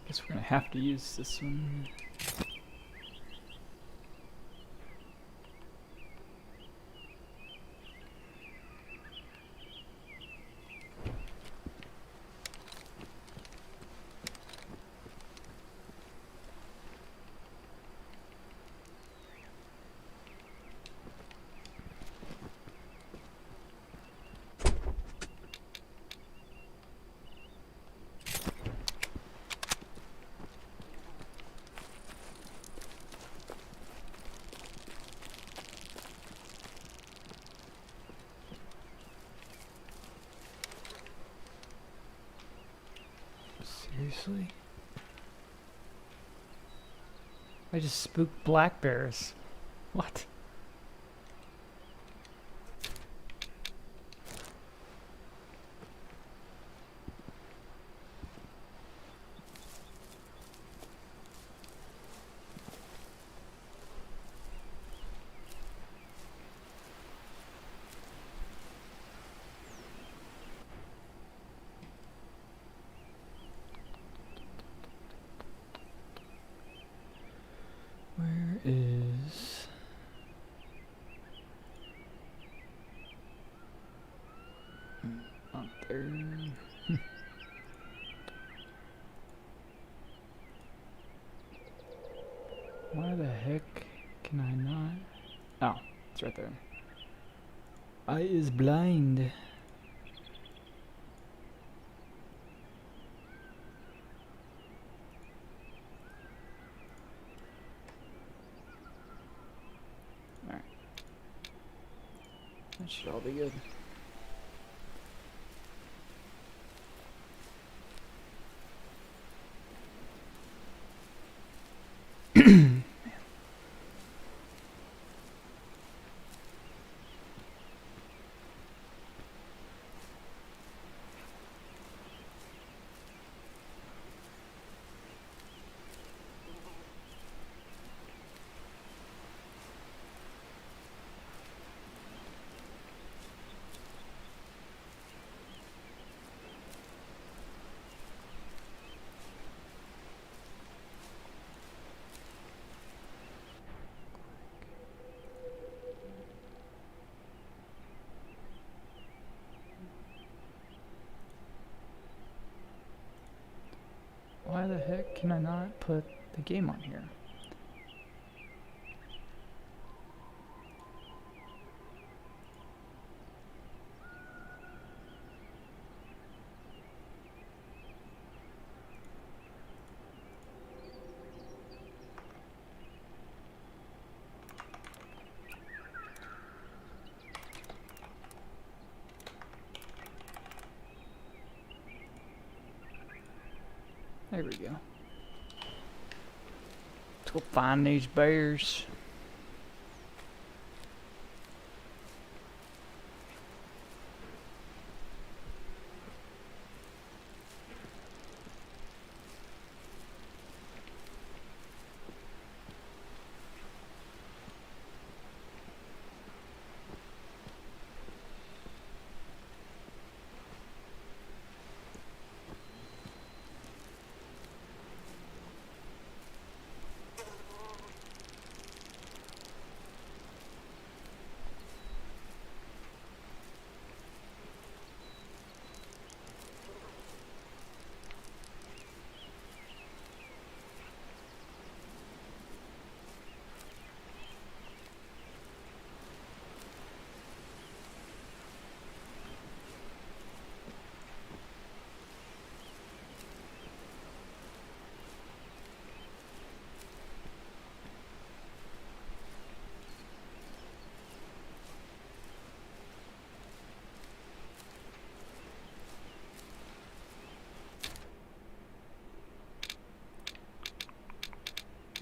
Guess we're gonna have to use this one. Seriously? I just spooked black bears. What? Where is... Not there. Why the heck can I not? Oh, it's right there. I is blind. Alright. That should all be good. Why the heck can I not put the game on here? There we go. Let's go find these bears.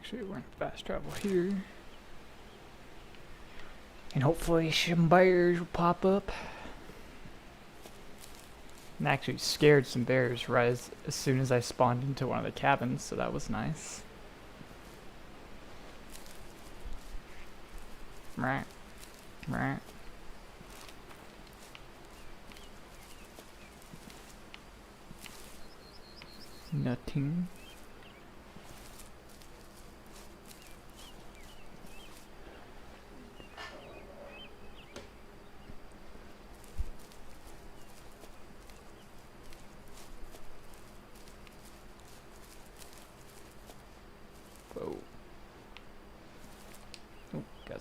Actually, we're in fast travel here. And hopefully some bears will pop up. And actually scared some bears right as soon as I spawned into one of the cabins, so that was nice. Right. Right. Nothing.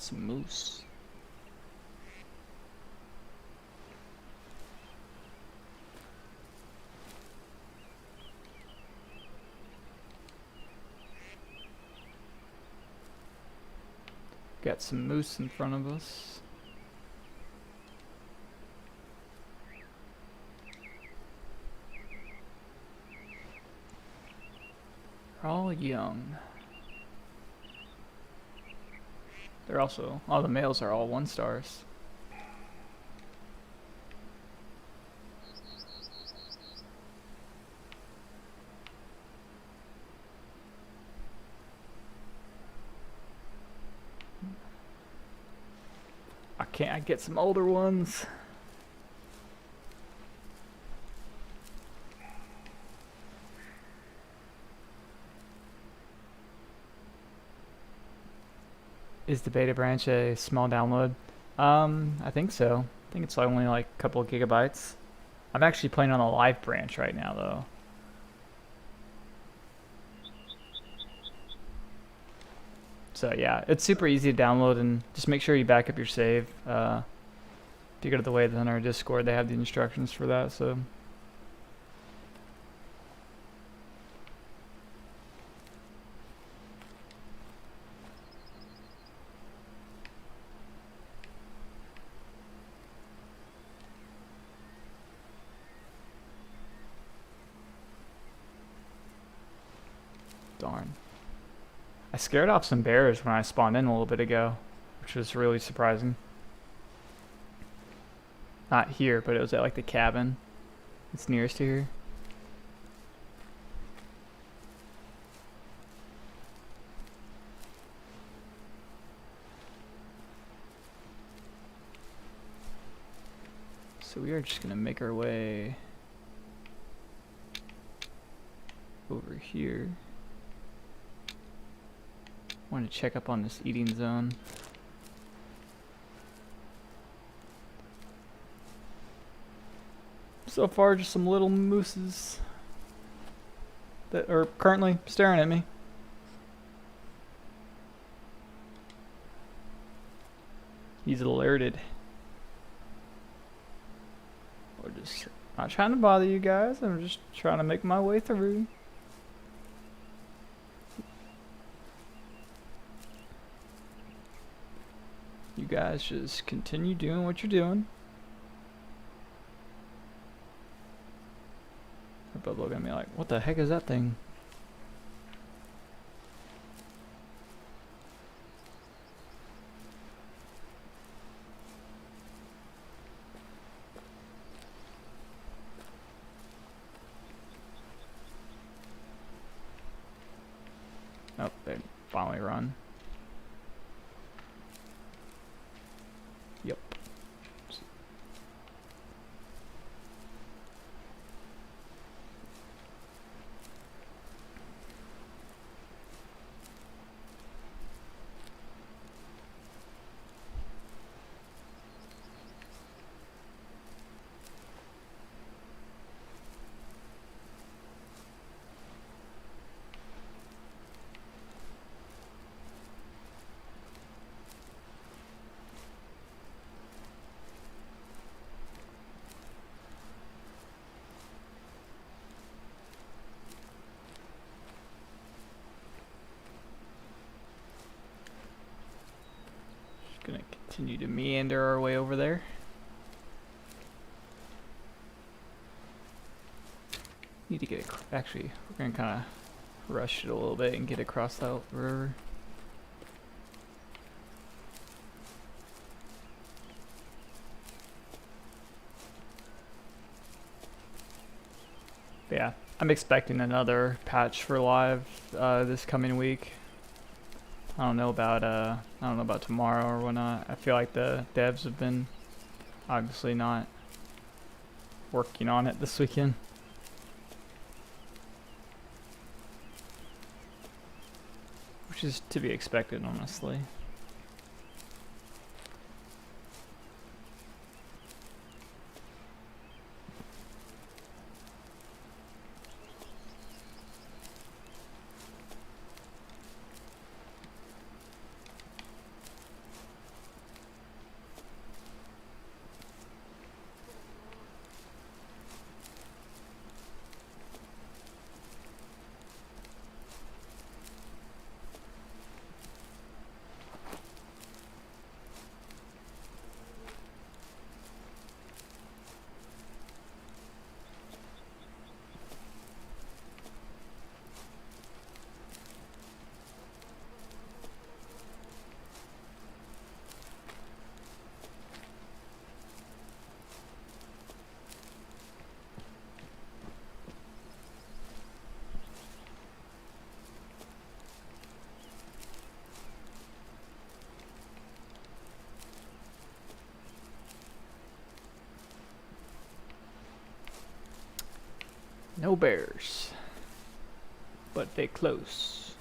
some moose. Got some moose in front of us. They're all young. They're also, all the males are all 1 stars. Can't I get some older ones? Is the beta branch a small download? I think so. I think it's only like a couple of gigabytes. I'm actually playing on the live branch right now though. So yeah, it's super easy to download, and just make sure you back up your save. If you go to the Way on our Discord, they have the instructions for that. So darn. I scared off some bears when I spawned in a little bit ago, which was really surprising. Not here, but it was at like the cabin. It's nearest to here. So we are just gonna make our way over here. Want to check up on this eating zone. So far, just some little mooses that are currently staring at me. He's alerted. We're just not trying to bother you guys. I'm just trying to make my way through. You guys just continue doing what you're doing. They're both looking at me like, what the heck is that thing? Oh, they finally run. Yep. Gonna continue to meander our way over there. Need to get actually, we're gonna kind of rush it a little bit and get across that river. But yeah, I'm expecting another patch for live this coming week. I don't know about tomorrow or whatnot. I feel like the devs have been obviously not working on it this weekend. Which is to be expected, honestly. No bears. But they close.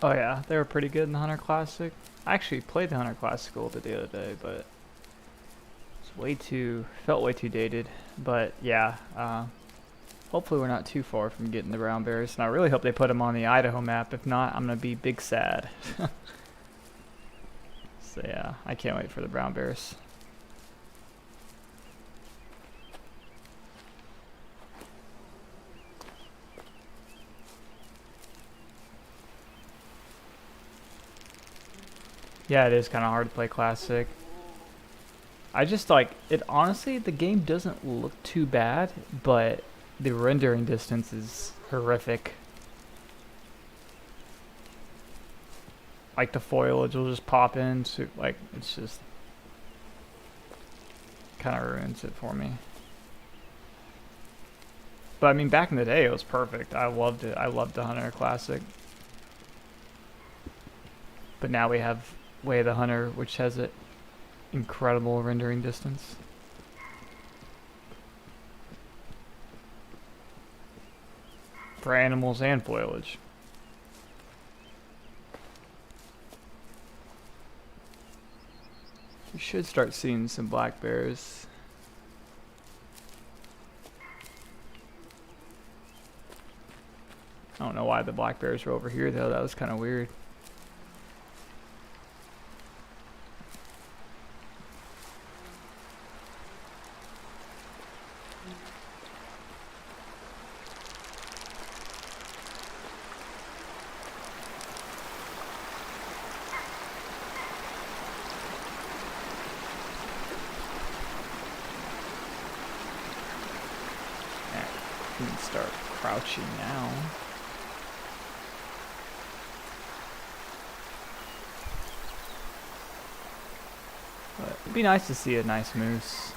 Oh yeah, they were pretty good in the Hunter Classic. I actually played the Hunter Classic a little bit the other day, but it's felt way too dated. But yeah, hopefully we're not too far from getting the brown bears, and I really hope they put them on the Idaho map. If not, I'm gonna be big sad. So yeah, I can't wait for the brown bears. Yeah, it is kind of hard to play Classic. I just like it. Honestly, the game doesn't look too bad, but the rendering distance is horrific. Like the foliage will just pop in, so like it's just kind of ruins it for me. But I mean, back in the day, it was perfect. I loved it. I loved the Hunter Classic. But now we have Way of the Hunter, which has an incredible rendering distance. For animals and foliage. We should start seeing some black bears. I don't know why the black bears were over here though, that was kind of weird. We can start crouching now. But it'd be nice to see a nice moose.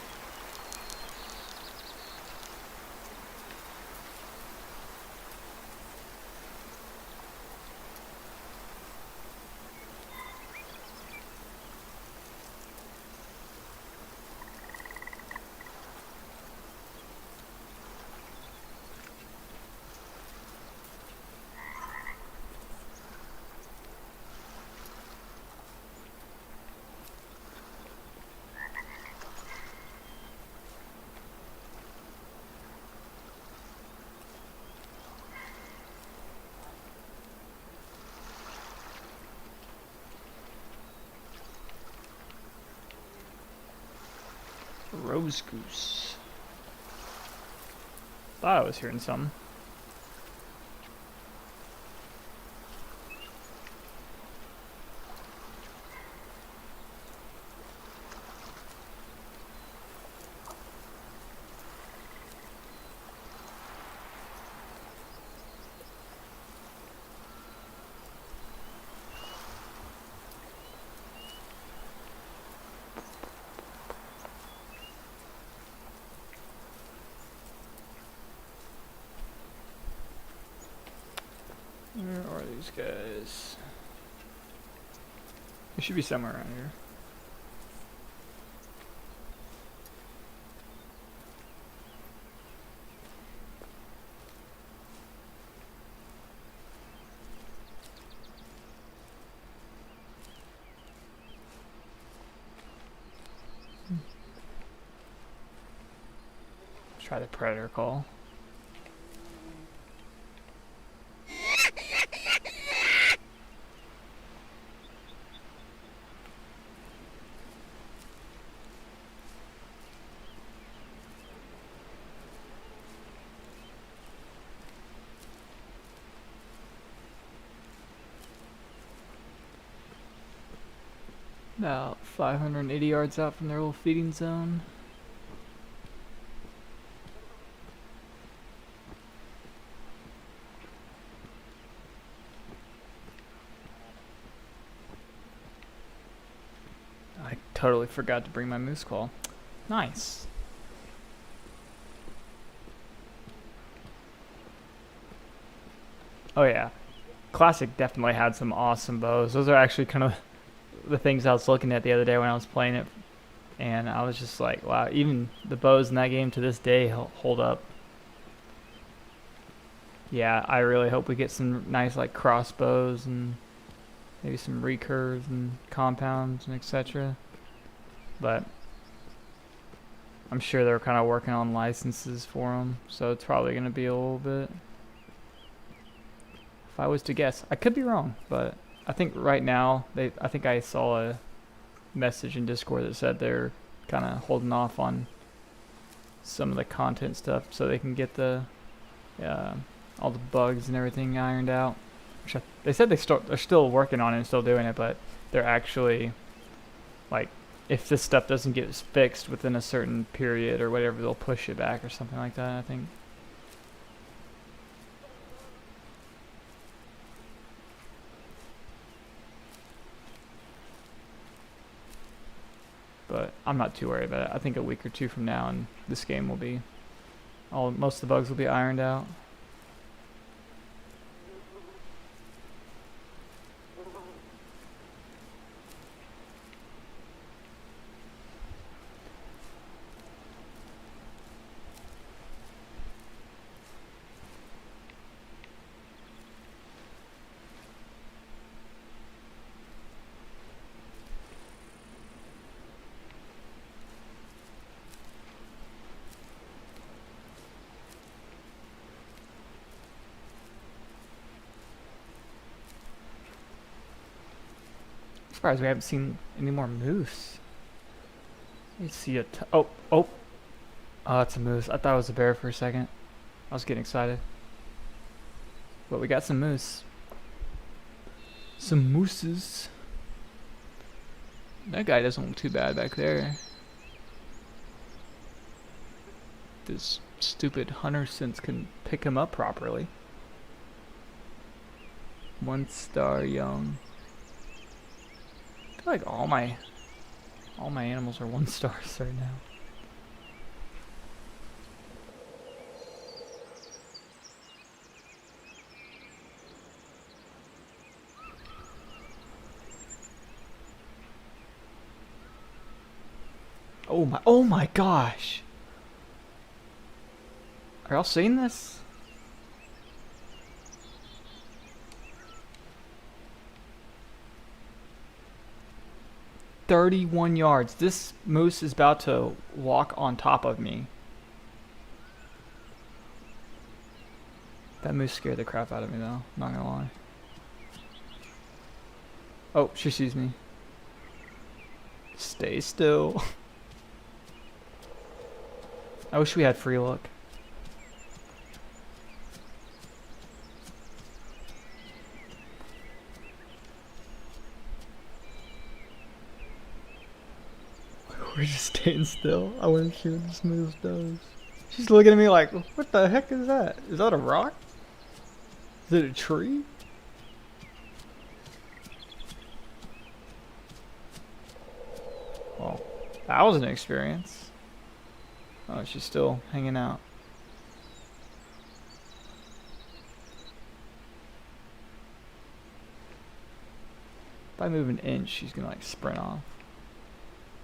Rose goose. Thought I was hearing something. Where are these guys? They should be somewhere around here. Try the predator call. About 580 yards out from their little feeding zone. I totally forgot to bring my moose call. Nice. Oh yeah. Classic definitely had some awesome bows. Those are actually kind of the things I was looking at the other day when I was playing it, and I was just like, wow, even the bows in that game to this day hold up. Yeah, I really hope we get some nice like crossbows and maybe some recurves and compounds and etc. But I'm sure they're kind of working on licenses for them, so it's probably going to be a little bit. If I was to guess, I could be wrong, but I think right now I think I saw a message in Discord that said they're kind of holding off on some of the content stuff so they can get the all the bugs and everything ironed out. They said they're still working on it and still doing it, but they're actually like, if this stuff doesn't get fixed within a certain period or whatever, they'll push it back or something like that, I think. But I'm not too worried about it. I think a week or two from now and this game will be most of the bugs will be ironed out. I'm surprised we haven't seen any more moose. You see oh, it's a moose. I thought it was a bear for a second. I was getting excited. But we got some moose. Some mooses. That guy doesn't look too bad back there. This stupid hunter sense can pick him up properly. 1 star young. I feel like all my animals are 1 stars right now. Oh my gosh. Are y'all seeing this? "31 yards. This moose is about to walk on top of me. That moose scared the crap out of me though, not gonna lie. Oh, she sees me. Stay still. I wish we had free look. We're just staying still. I want to see what this moose does. She's looking at me like, what the heck is that? Is that a rock? Is it a tree? Well, that was an experience. Oh, she's still hanging out. If I move an inch, she's gonna like sprint off.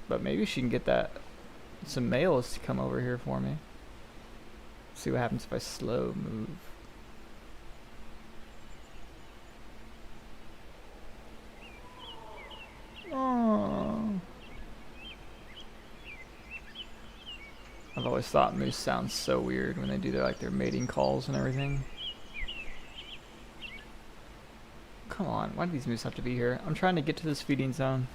But maybe she can get some males to come over here for me. See what happens if I slow move. Oh. I've always thought moose sounds so weird when they do their mating calls and everything. Come on, why do these moose have to be here? I'm trying to get to this feeding zone.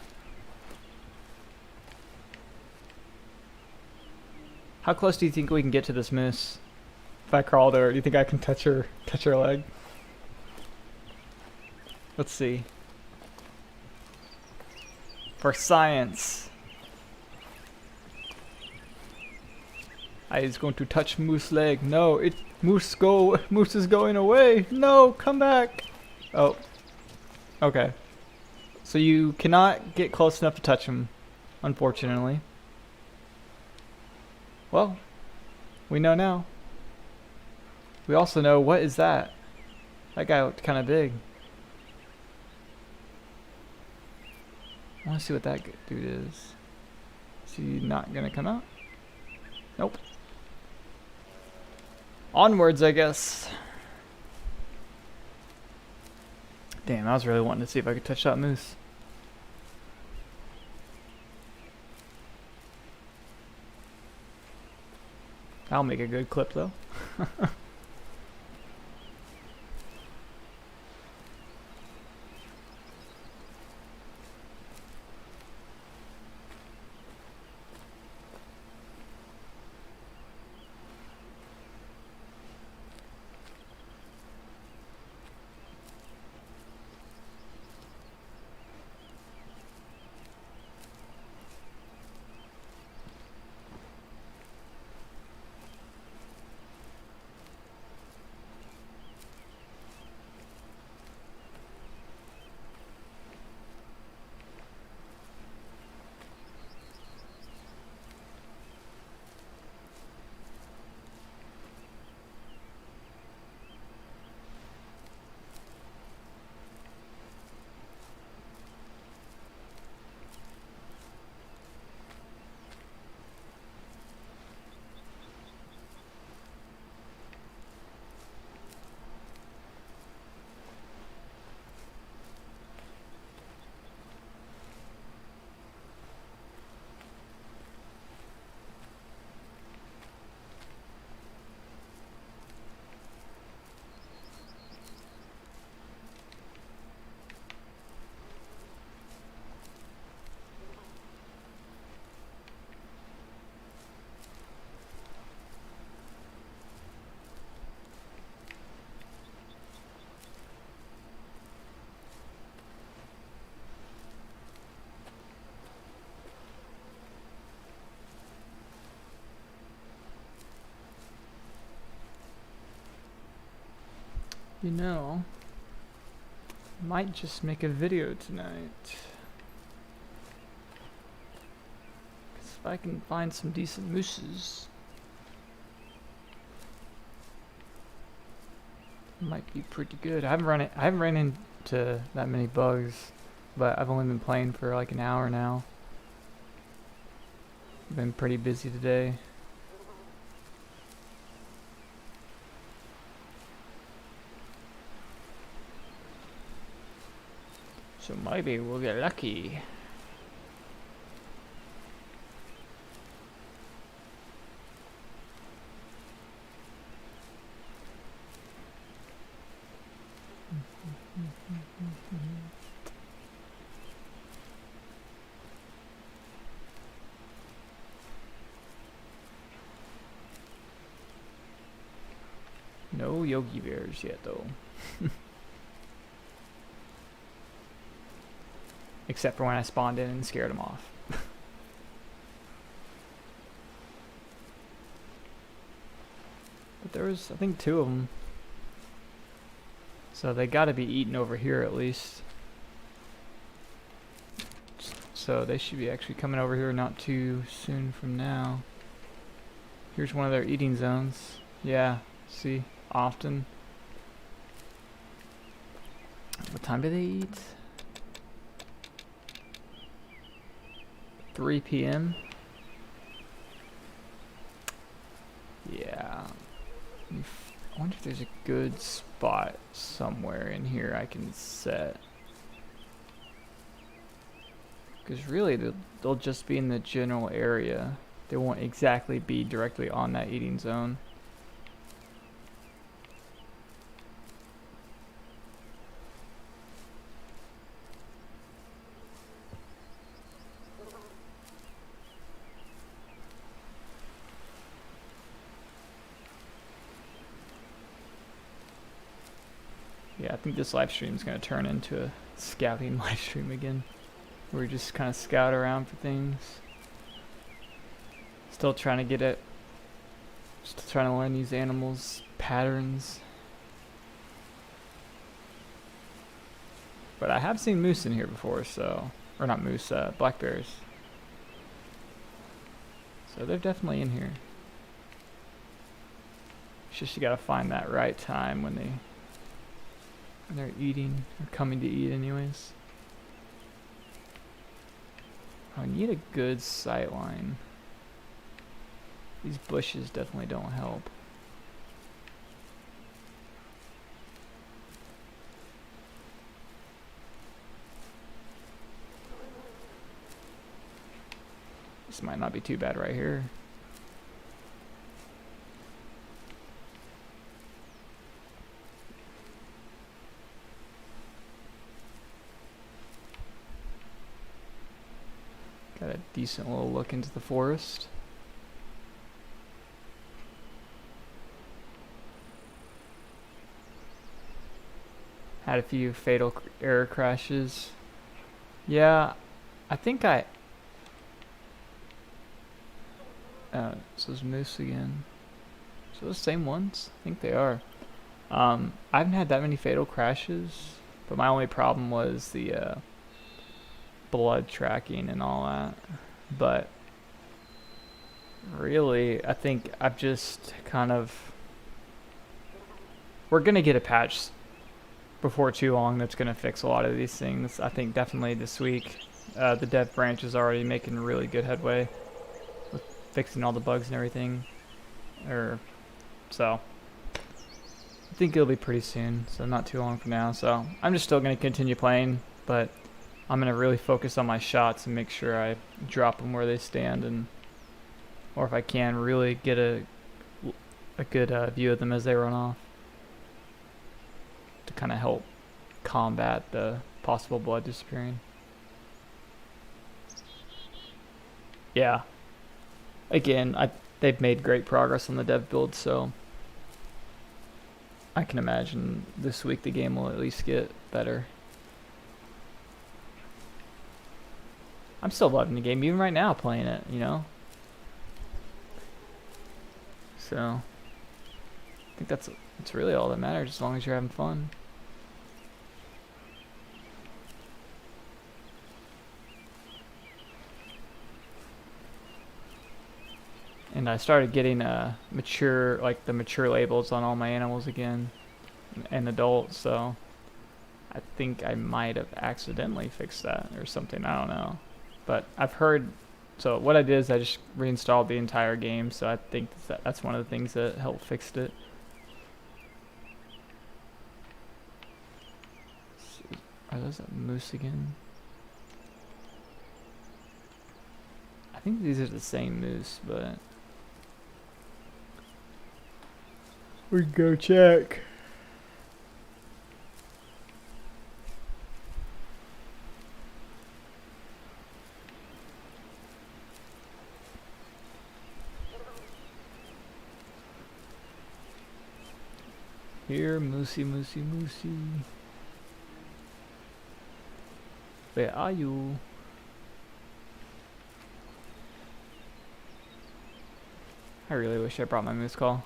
How close do you think we can get to this moose? If I crawled her, do you think I can touch her leg? Let's see. For science. I is going to touch moose leg. No, moose is going away. No, come back. Oh. Okay. So you cannot get close enough to touch him, unfortunately. Well, we know now. We also know, what is that? That guy looked kind of big. I want to see what that dude is. Is he not gonna come out? Nope. Onwards, I guess. Damn, I was really wanting to see if I could touch that moose. That'll make a good clip though. You know, might just make a video tonight. 'Cause if I can find some decent mooses, it might be pretty good. I haven't ran into that many bugs, but I've only been playing for like an hour now. I've been pretty busy today. So maybe we'll get lucky. No Yogi Bears yet though. Except for when I spawned in and scared them off. But there was, I think, 2 of them. So they gotta be eaten over here at least. So they should be actually coming over here not too soon from now. Here's one of their eating zones. Yeah, see, often. What time do they eat? 3 p.m. Yeah. I wonder if there's a good spot somewhere in here I can set. Because really, they'll just be in the general area. They won't exactly be directly on that eating zone. Yeah, I think this live stream is going to turn into a scouting live stream again. Where we just kind of scout around for things. Still trying to get it. Still trying to learn these animals' patterns. But I have seen moose in here before, so... Or not moose, black bears. So they're definitely in here. It's just you gotta find that right time when they're eating, or coming to eat anyways. I need a good sight line. These bushes definitely don't help. This might not be too bad right here. Got a decent little look into the forest. Had a few fatal error crashes. Yeah, I think so it's moose again. So those same ones? I think they are. I haven't had that many fatal crashes, but my only problem was the blood tracking and all that. But really, I think I've just kind of... We're gonna get a patch before too long that's gonna fix a lot of these things. I think definitely this week. The dev branch is already making really good headway with fixing all the bugs and everything. So I think it'll be pretty soon, so not too long from now. So I'm just still gonna continue playing, but I'm gonna really focus on my shots and make sure I drop them where they stand, and or if I can really get a good view of them as they run off to kind of help combat the possible blood disappearing. Yeah. Again, they've made great progress on the dev build, so I can imagine this week the game will at least get better. I'm still loving the game, even right now playing it, you know? So I think that's really all that matters, as long as you're having fun. And I started getting mature labels on all my animals again, and adults, so I think I might have accidentally fixed that or something, I don't know. But I've heard, so what I did is I just reinstalled the entire game, so I think that's one of the things that helped fix it. Are those a moose again? I think these are the same moose, but we can go check. Here, moosey, moosey, moosey. Where are you? I really wish I brought my moose call.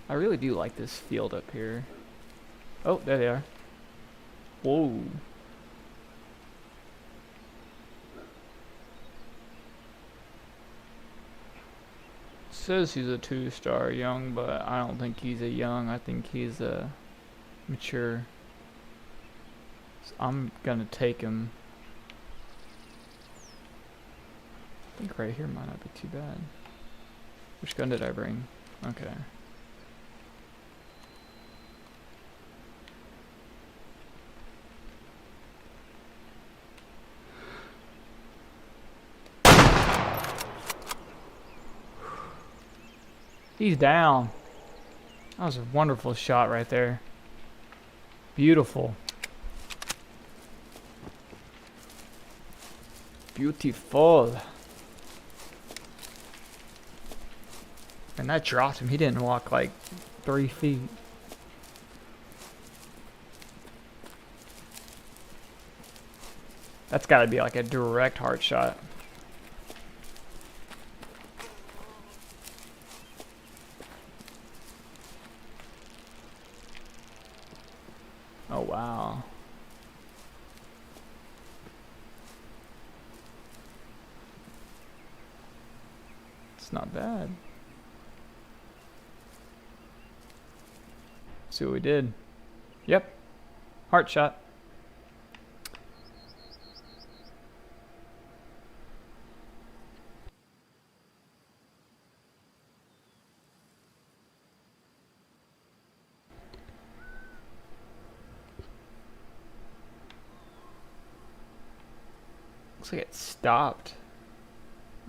I really do like this field up here. Oh, there they are. Whoa. Says he's a 2-star young, but I don't think he's a young. I think he's a mature. So I'm gonna take him. I think right here might not be too bad. Which gun did I bring? Okay. He's down. That was a wonderful shot right there. Beautiful. Beautiful. And that dropped him. He didn't walk like 3 feet. That's gotta be like a direct heart shot. not bad. See what we did. Yep. Heart shot. Looks like it stopped.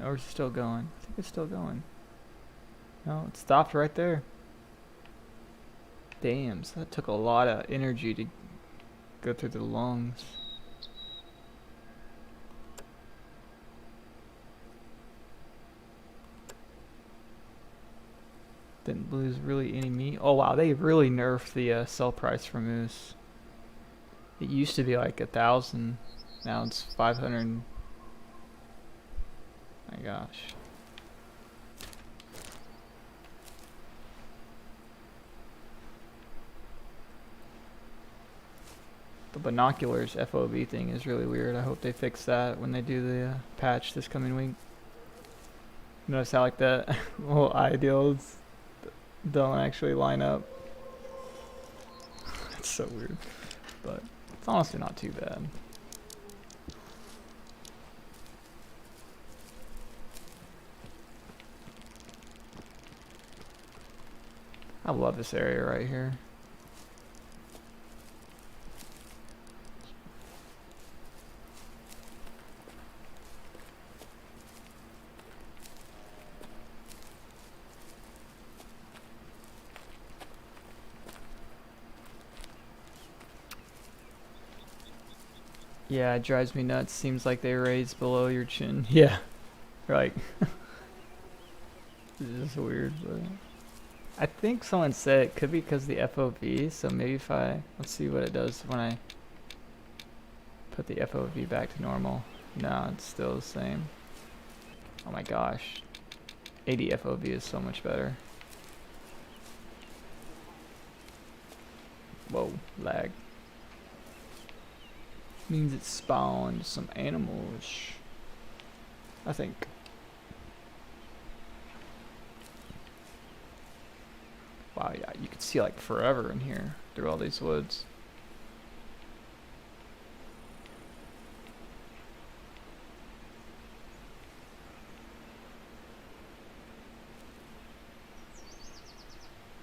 Or is it still going? I think it's still going. No, it stopped right there. Damn, so that took a lot of energy to go through the lungs. Didn't lose really any meat. Oh wow, they really nerfed the sell price for moose. It used to be like 1,000. Now it's 500. My gosh. The binoculars FOV thing is really weird. I hope they fix that when they do the patch this coming week. Notice how like the little eye deals don't actually line up. It's so weird, but it's honestly not too bad. I love this area right here. Yeah, it drives me nuts. Seems like they raise below your chin. Yeah, right. It's just weird, but I think someone said it could be because of the FOV. So maybe if let's see what it does when I put the FOV back to normal. No, it's still the same. Oh my gosh, 80 FOV is so much better. Whoa, lag. Means it spawned some animals, I think. Wow, yeah, you could see like forever in here through all these woods.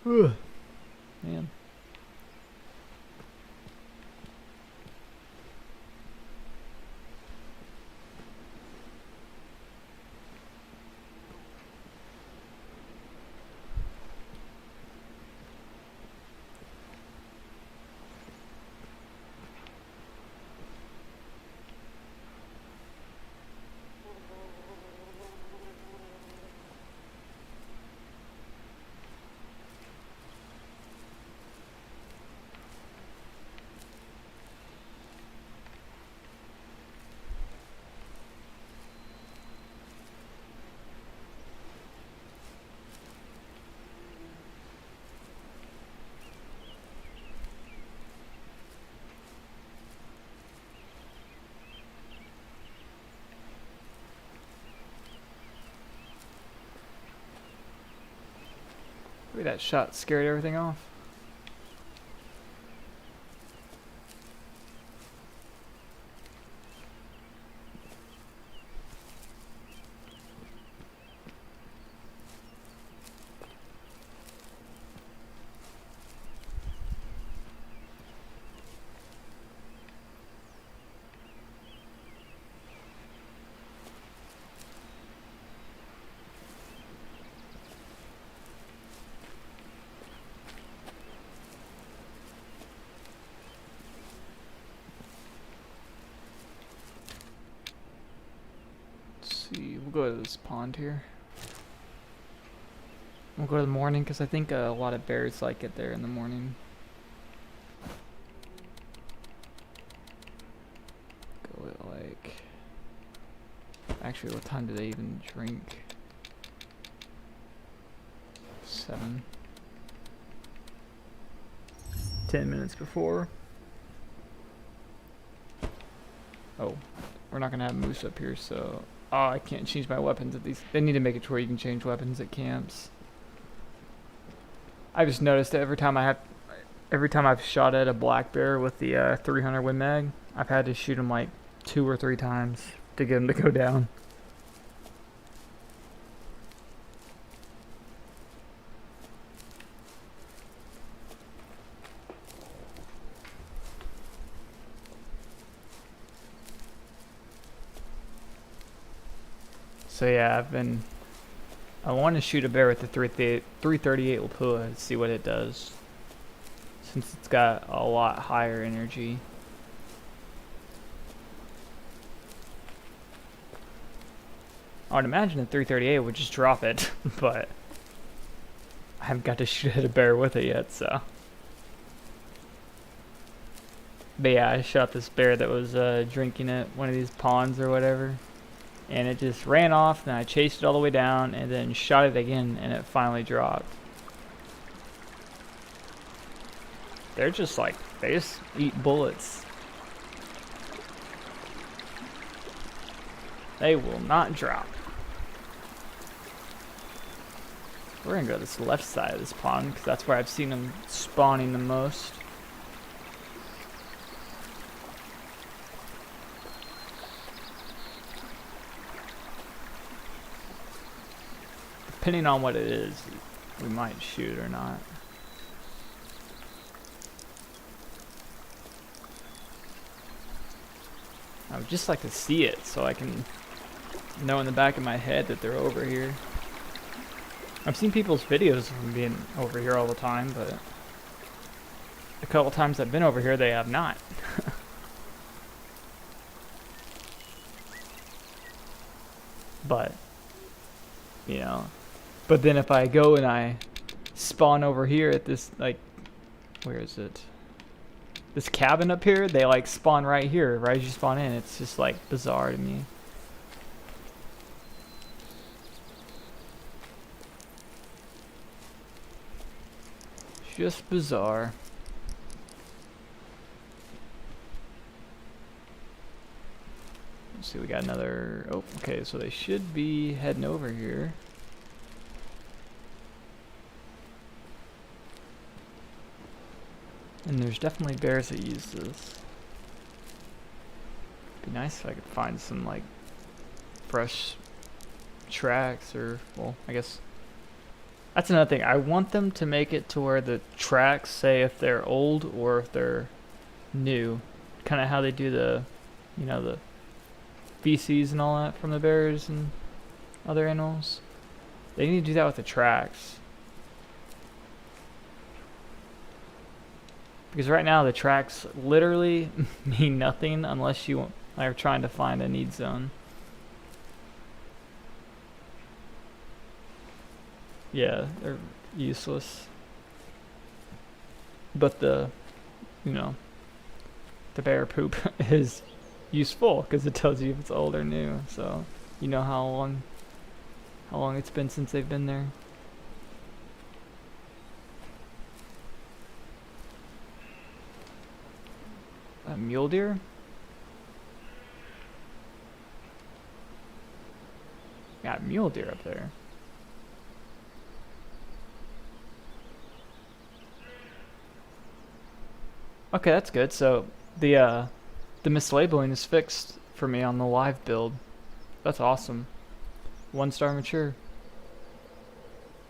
Ugh. Man. Maybe that shot scared everything off. We'll go to this pond here. We'll go to the morning because I think a lot of bears like it there in the morning. Go at like... Actually, what time do they even drink? 7. 10 minutes before. Oh, we're not gonna have moose up here, so Oh, I can't change my weapons at these. They need to make it to where you can change weapons at camps. I just noticed that every time I've shot at a black bear with the 300 Win Mag, I've had to shoot him like 2 or 3 times to get him to go down. So yeah, I want to shoot a bear with the 338 Lapua to see what it does, since it's got a lot higher energy. I would imagine the 338 would just drop it, but I haven't got to shoot at a bear with it yet, so. But yeah, I shot this bear that was drinking at one of these ponds or whatever. And it just ran off, and I chased it all the way down, and then shot it again, and it finally dropped. They're just like, they just eat bullets. They will not drop. We're gonna go to this left side of this pond, because that's where I've seen them spawning the most. Depending on what it is, we might shoot or not. I would just like to see it so I can know in the back of my head that they're over here. I've seen people's videos of them being over here all the time, but a couple times I've been over here, they have not. But, you know. But then if I go and I spawn over here at this, like, where is it? This cabin up here, they like spawn right here, right as you spawn in. It's just like bizarre to me. Just bizarre. Let's see, we got another, oh, okay, so they should be heading over here. And there's definitely bears that use this. Be nice if I could find some like fresh tracks, or, well, I guess that's another thing. I want them to make it to where the tracks say if they're old or if they're new. Kind of how they do the, you know, the feces and all that from the bears and other animals. They need to do that with the tracks. Because right now the tracks literally mean nothing unless you are trying to find a need zone. Yeah, they're useless. But the, you know, the bear poop is useful because it tells you if it's old or new. So you know how long it's been since they've been there. A mule deer? Got mule deer up there. Okay, that's good. So the mislabeling is fixed for me on the live build. That's awesome. 1-star mature.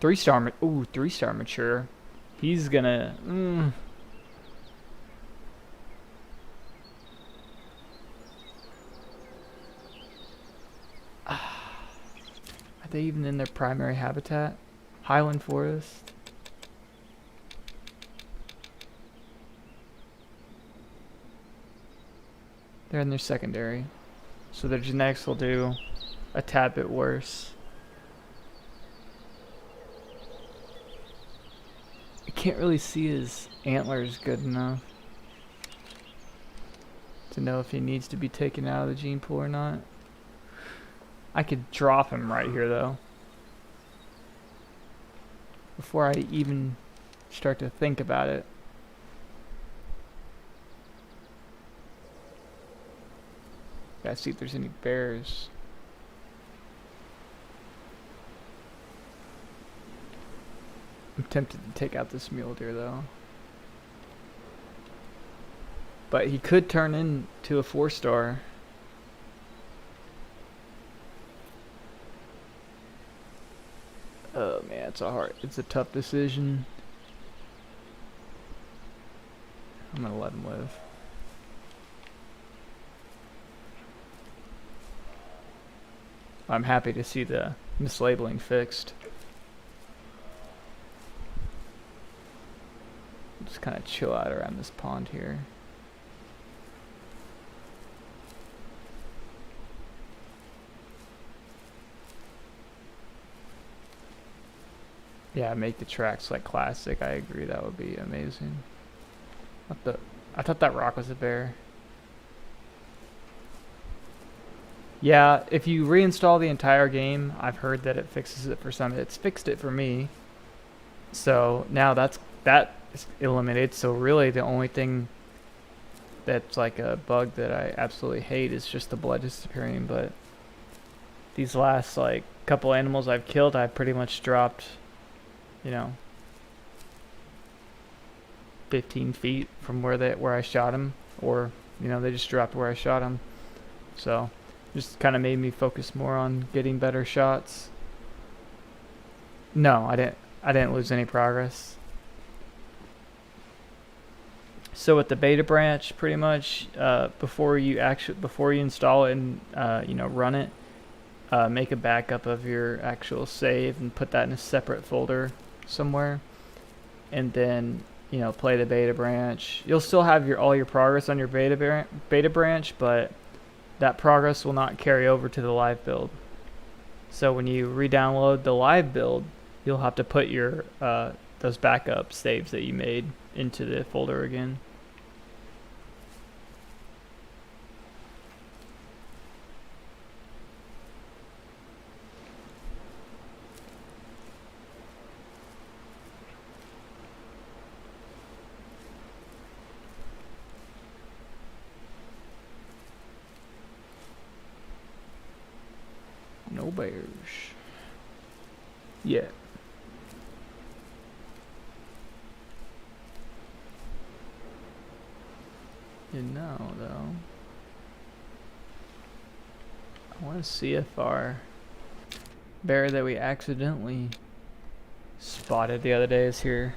3-star, ooh, 3-star mature. He's gonna, Are they even in their primary habitat? Highland forest? They're in their secondary. So their genetics will do a tad bit worse. I can't really see his antlers good enough to know if he needs to be taken out of the gene pool or not. I could drop him right here though, before I even start to think about it. Gotta see if there's any bears. I'm tempted to take out this mule deer though. But he could turn into a 4-star. Oh man, it's a tough decision. I'm gonna let him live. I'm happy to see the mislabeling fixed. Just kind of chill out around this pond here. Yeah, make the tracks like classic. I agree, that would be amazing. I thought that rock was a bear. Yeah, if you reinstall the entire game, I've heard that it fixes it for some. It's fixed it for me. So now that is eliminated. So really the only thing that's like a bug that I absolutely hate is just the blood disappearing. But these last like couple animals I've killed, I've pretty much dropped, 15 feet from where I shot him, or they just dropped where I shot him. So just kind of made me focus more on getting better shots. No, I didn't lose any progress. So with the beta branch, pretty much before you install it and run it, make a backup of your actual save and put that in a separate folder somewhere, and then play the beta branch. You'll still have all your progress on your beta branch, but that progress will not carry over to the live build. So when you re-download the live build, you'll have to put your those backup saves that you made into the folder again. No bears. Yeah. Though, I want to see if our bear that we accidentally spotted the other day is here.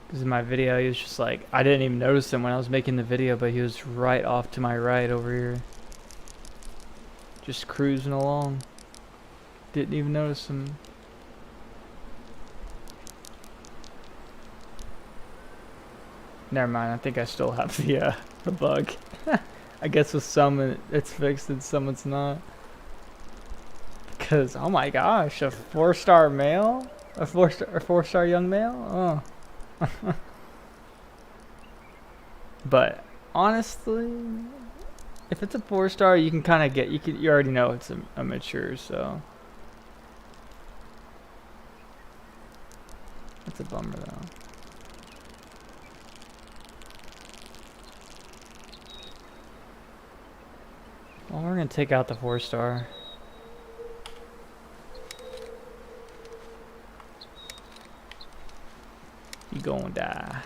Because in my video, he was just like, I didn't even notice him when I was making the video, but he was right off to my right over here. Just cruising along. Didn't even notice him. Never mind, I think I still have the bug. I guess with some it's fixed and some it's not. Because, oh my gosh, a 4-star male? A 4-star young male? Oh. But honestly, if it's a 4-star, you can kind of you already know it's a mature, so that's a bummer though. Well, we're gonna take out the 4-star. You gonna die.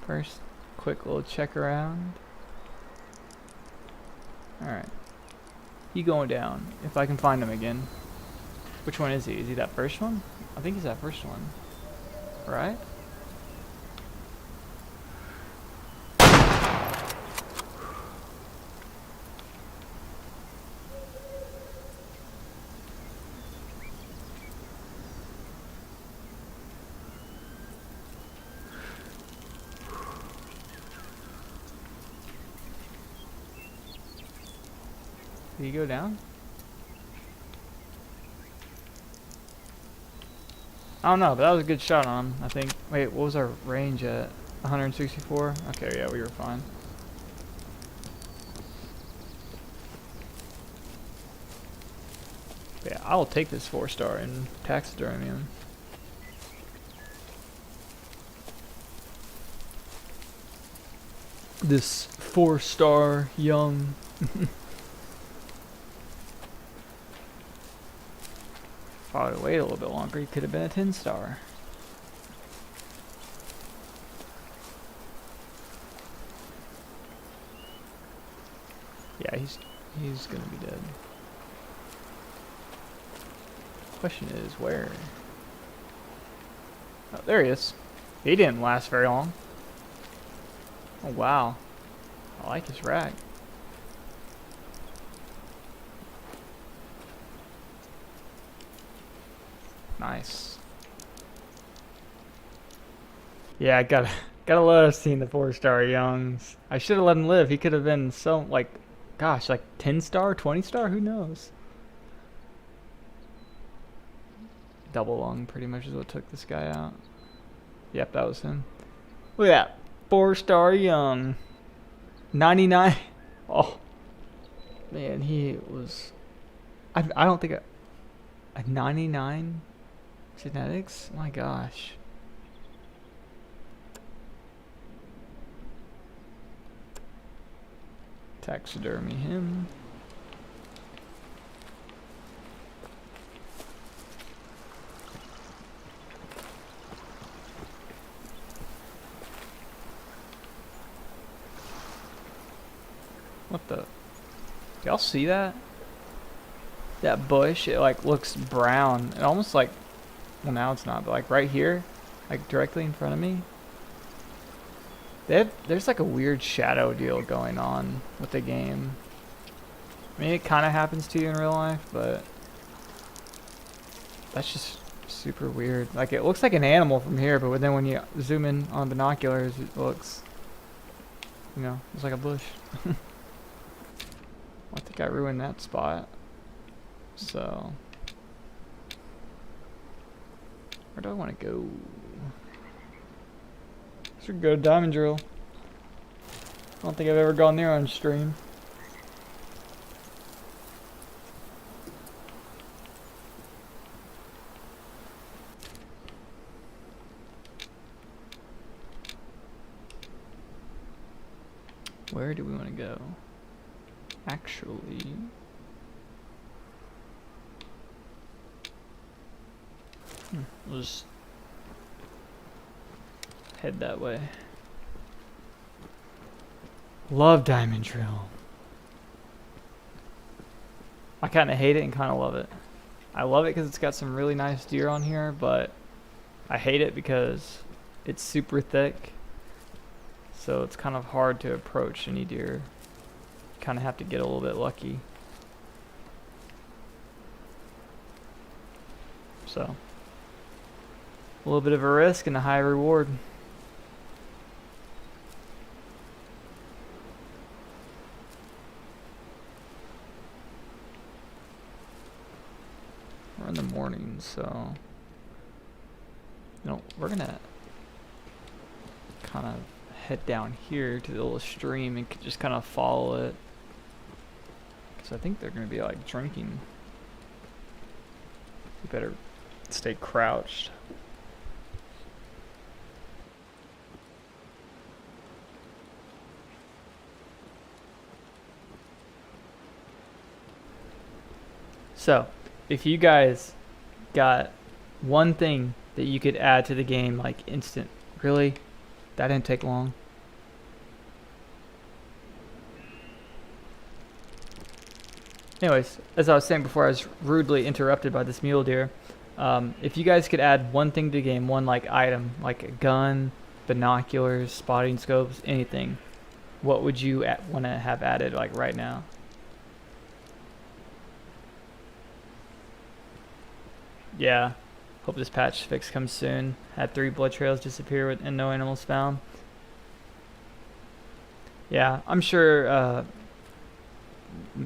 First, quick little check around. Alright. He going down. If I can find him again. Which one is he? Is he that first one? I think he's that first one. Right? Did he go down? I don't know, but that was a good shot on him, I think. Wait, what was our range at? 164? Okay, yeah, we were fine. But yeah, I will take this 4-star and taxidermy him. This 4-star young. If I would have waited a little bit longer, he could have been a 10-star. Yeah, he's gonna be dead. Question is where? Oh, there he is. He didn't last very long. Oh wow, I like his rack. Nice. Yeah, I gotta love seeing the 4-star youngs. I should have let him live. He could have been so like, gosh, like 10-star, 20-star. Who knows? Double lung pretty much is what took this guy out. Yep, that was him. Look at that, 4-star young, 99. Oh man, he was. I don't think a 99 genetics. My gosh. Taxidermy him. What the? Y'all see that? That bush, it like looks brown. It almost like, well now it's not, but like right here, like directly in front of me. There's like a weird shadow deal going on with the game. I mean, it kind of happens to you in real life, but that's just super weird. Like it looks like an animal from here, but then when you zoom in on binoculars, it looks, you know, it's like a bush. I think I ruined that spot. So, where do I want to go? Should go to Diamond Drill. I don't think I've ever gone there on stream. Where do we want to go? Actually, we'll just head that way. Love Diamond Drill. I kind of hate it and kind of love it. I love it because it's got some really nice deer on here, but I hate it because it's super thick. So it's kind of hard to approach any deer. Kind of have to get a little bit lucky. So, a little bit of a risk and a high reward. We're in the morning, so we're gonna kind of head down here to the little stream and just kind of follow it. So I think they're going to be like drinking. You better stay crouched. So, if you guys got one thing that you could add to the game, like instant, really? That didn't take long. Anyways, as I was saying before, I was rudely interrupted by this mule deer. If you guys could add one thing to the game, one like item, like a gun, binoculars, spotting scopes, anything, what would you want to have added like right now? Yeah. Hope this patch fix comes soon. Had 3 blood trails disappear and no animals found. Yeah, I'm sure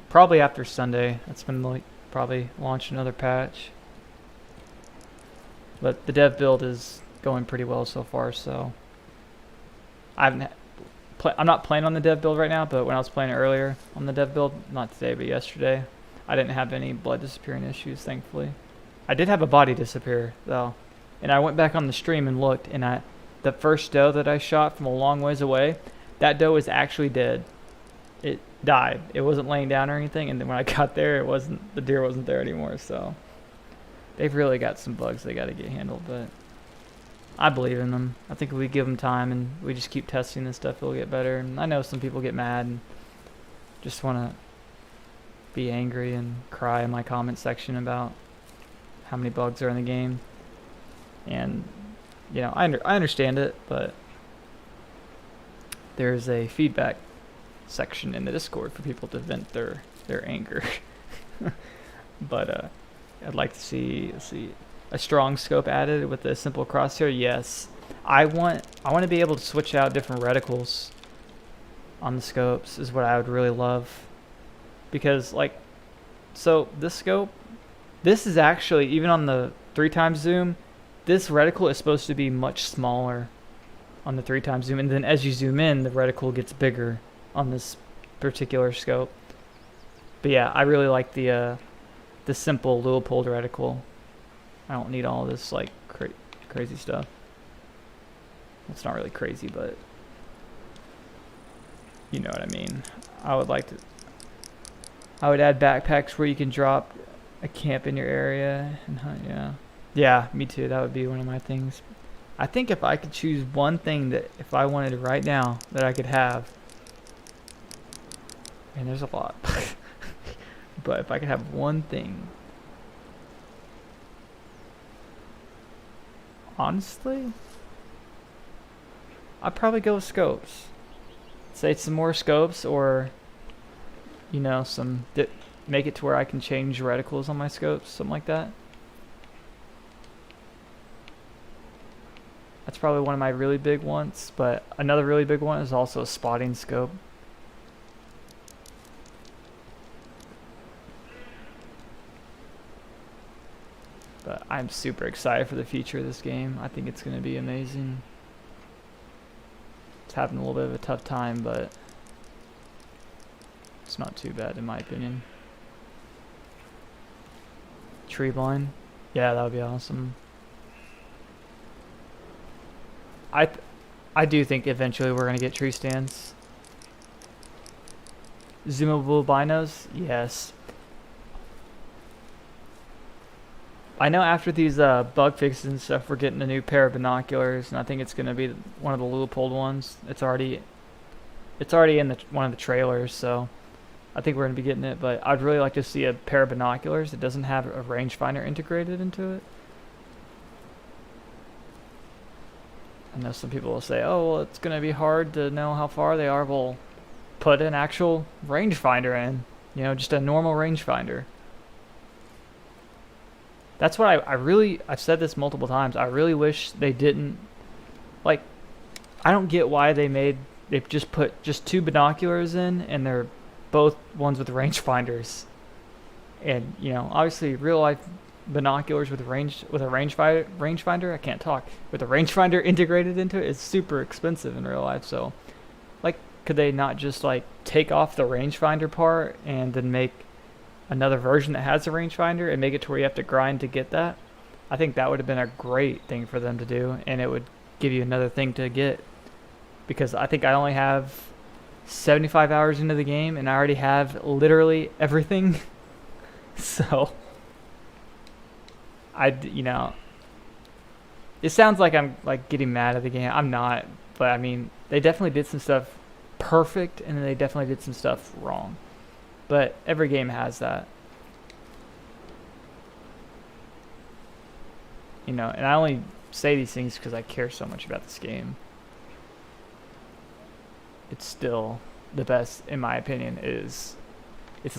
probably after Sunday, that's when they'll probably launch another patch. But the dev build is going pretty well so far, so I'm not playing on the dev build right now, but when I was playing earlier on the dev build, not today but yesterday, I didn't have any blood disappearing issues, thankfully. I did have a body disappear though, and I went back on the stream and looked, and the first doe that I shot from a long ways away, that doe was actually dead. It died. It wasn't laying down or anything, and then when I got there, the deer wasn't there anymore. So they've really got some bugs they got to get handled, but I believe in them. I think if we give them time and we just keep testing this stuff, it'll get better. And I know some people get mad and just want to be angry and cry in my comment section about how many bugs are in the game. And, you know, I understand it, but there's a feedback section in the Discord for people to vent their anger. But I'd like to see, let's see, a strong scope added with a simple crosshair. Yes, I want to be able to switch out different reticles on the scopes is what I would really love, because like, so this scope, this is actually, even on the 3x zoom, this reticle is supposed to be much smaller on the 3x zoom, and then as you zoom in, the reticle gets bigger on this particular scope. But yeah, I really like the simple Leupold reticle. I don't need all this like crazy stuff. It's not really crazy, but you know what I mean. I would add backpacks where you can drop a camp in your area and hunt. Yeah, me too. That would be one of my things. I think if I could choose one thing that if I wanted right now that I could have, and there's a lot, but if I could have one thing, honestly, I'd probably go with scopes. Say some more scopes, or you know, make it to where I can change reticles on my scopes, something like that. That's probably one of my really big ones, but another really big one is also a spotting scope. But I'm super excited for the future of this game. I think it's going to be amazing. It's having a little bit of a tough time, but it's not too bad in my opinion. Tree blind. Yeah, that would be awesome. I do think eventually we're going to get tree stands. Zoomable binos? Yes. I know after these bug fixes and stuff, we're getting a new pair of binoculars, and I think it's going to be one of the Leupold ones. It's already in one of the trailers, so I think we're going to be getting it. But I'd really like to see a pair of binoculars that doesn't have a rangefinder integrated into it. I know some people will say, oh, well, it's going to be hard to know how far they are. Well, put an actual rangefinder in, you know, just a normal rangefinder. That's what I've said this multiple times. I really wish they didn't, like, I don't get why they've just put just 2 binoculars in, and they're both ones with rangefinders. And, you know, obviously real life binoculars with a rangefinder, I can't talk, with a rangefinder integrated into it is super expensive in real life. So like, could they not just like take off the rangefinder part and then make another version that has a rangefinder and make it to where you have to grind to get that? I think that would have been a great thing for them to do, and it would give you another thing to get, because I think I only have 75 hours into the game and I already have literally everything. So you know, it sounds like I'm like getting mad at the game. I'm not, but I mean, they definitely did some stuff perfect, and then they definitely did some stuff wrong. But every game has that. You know, and I only say these things because I care so much about this game. It's still the best, in my opinion. It's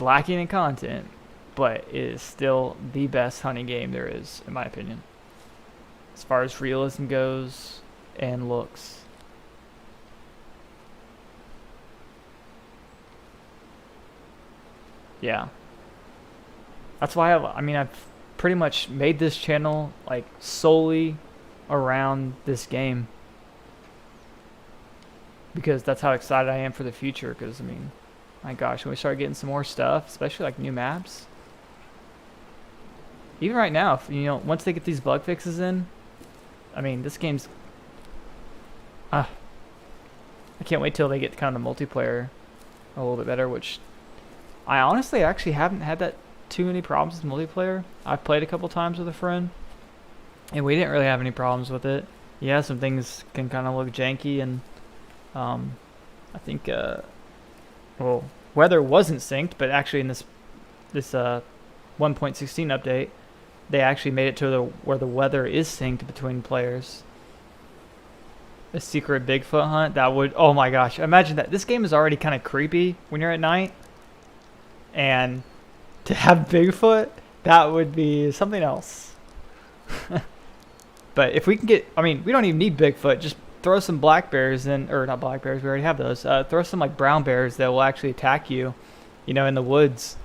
lacking in content, but it is still the best hunting game there is, in my opinion, as far as realism goes and looks. Yeah, that's why I've pretty much made this channel like solely around this game, because that's how excited I am for the future. Because I mean, my gosh, when we start getting some more stuff, especially like new maps, even right now, if, you know, once they get these bug fixes in, I mean, this game's I can't wait till they get kind of the multiplayer a little bit better, which I honestly actually haven't had that too many problems with multiplayer. I've played a couple times with a friend, and we didn't really have any problems with it. Yeah, some things can kind of look janky, and I think well, weather wasn't synced, but actually in this 1.16 update, they actually made it to where the weather is synced between players. A secret Bigfoot hunt, that would, oh my gosh, imagine that. This game is already kind of creepy when you're at night, and to have Bigfoot, that would be something else. But if we can get, I mean, we don't even need Bigfoot, just throw some black bears in, or not black bears, we already have those. Throw some like brown bears that will actually attack you, you know, in the woods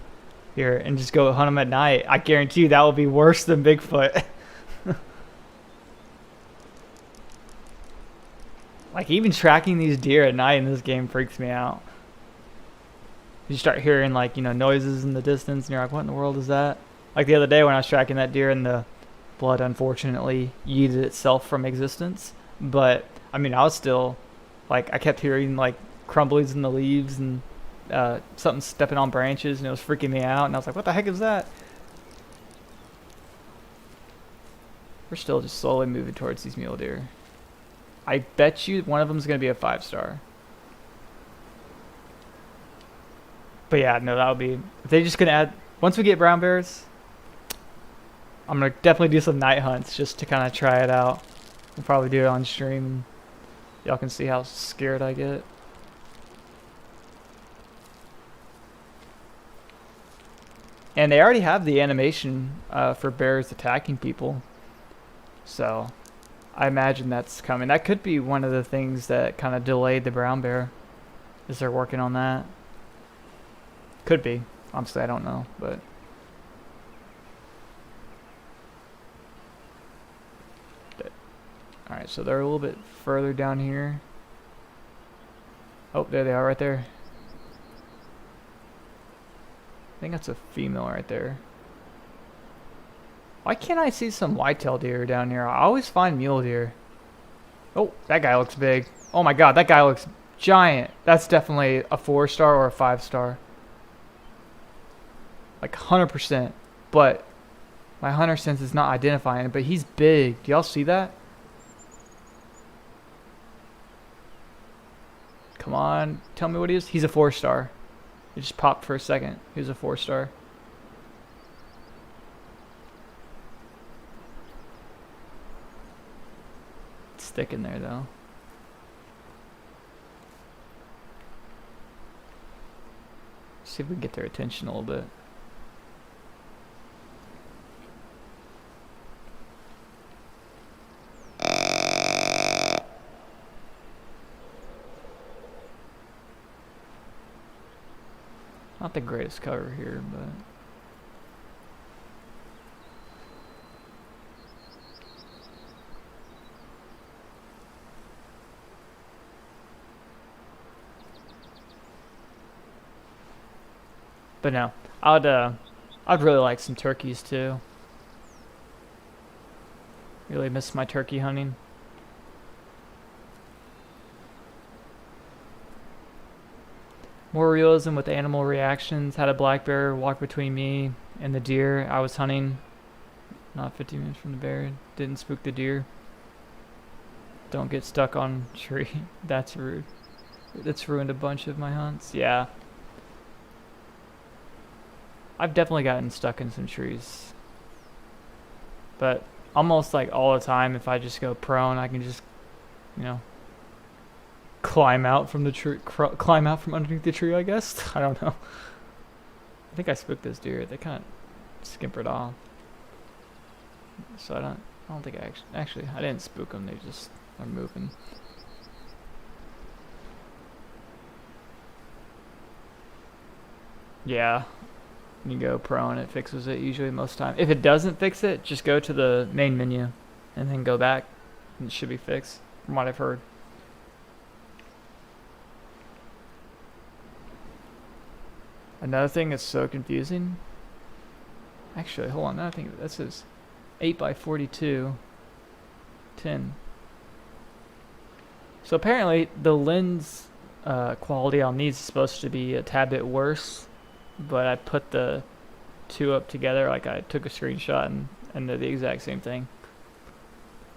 here, and just go hunt them at night. I guarantee you that will be worse than Bigfoot. Like, even tracking these deer at night in this game freaks me out. You start hearing, like, you know, noises in the distance, and you're like, what in the world is that? Like the other day when I was tracking that deer, and the blood unfortunately yeeted itself from existence. But I mean, I was still, like, I kept hearing like crumblies in the leaves and something stepping on branches, and it was freaking me out. And I was like, what the heck is that? We're still just slowly moving towards these mule deer. I bet you one of them is going to be a 5-star. But yeah, no, that would be, if they're just going to add, once we get brown bears, I'm going to definitely do some night hunts just to kind of try it out. We'll probably do it on stream. Y'all can see how scared I get. And they already have the animation for bears attacking people. So I imagine that's coming. That could be one of the things that kind of delayed the brown bear, is they're working on that. Could be. Honestly, I don't know, but alright, so they're a little bit further down here. Oh, there they are right there. I think that's a female right there. Why can't I see some whitetail deer down here? I always find mule deer. Oh, that guy looks big. Oh my god, that guy looks giant. That's definitely a 4-star or a 5-star. Like 100%. But my hunter sense is not identifying it, but he's big. Do y'all see that? Come on, tell me what he is. He's a 4-star. It just popped for a second. He was a 4-star. It's thick in there though. See if we can get their attention a little bit. Not the greatest cover here, but no, I'd really like some turkeys too. Really miss my turkey hunting. More realism with animal reactions. Had a black bear walk between me and the deer I was hunting. Not 15 minutes from the bear. Didn't spook the deer. Don't get stuck on tree. That's rude. That's ruined a bunch of my hunts. Yeah. I've definitely gotten stuck in some trees. But almost like all the time, if I just go prone, I can just, you know, climb out from the tree, climb out from underneath the tree, I guess. I don't know. I think I spooked this deer. They kind of scampered off. So I don't think I actually I didn't spook them. They just are moving. Yeah. When you go prone, it fixes it usually most time. If it doesn't fix it, just go to the main menu and then go back, and it should be fixed, from what I've heard. Another thing that's so confusing. Actually, hold on. Another thing, this is 8x42, 10. So apparently the lens quality on these is supposed to be a tad bit worse, but I put the two up together, like I took a screenshot and they're the exact same thing.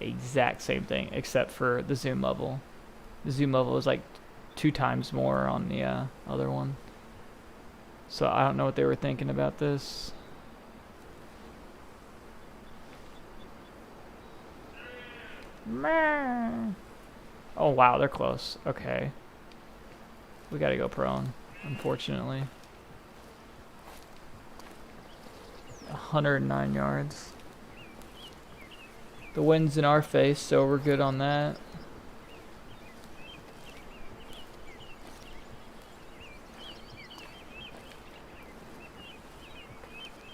Exact same thing, except for the zoom level. The zoom level is like 2 times more on the other one. So I don't know what they were thinking about this. Oh wow, they're close. Okay. We gotta go prone, unfortunately. 109 yards. The wind's in our face, so we're good on that.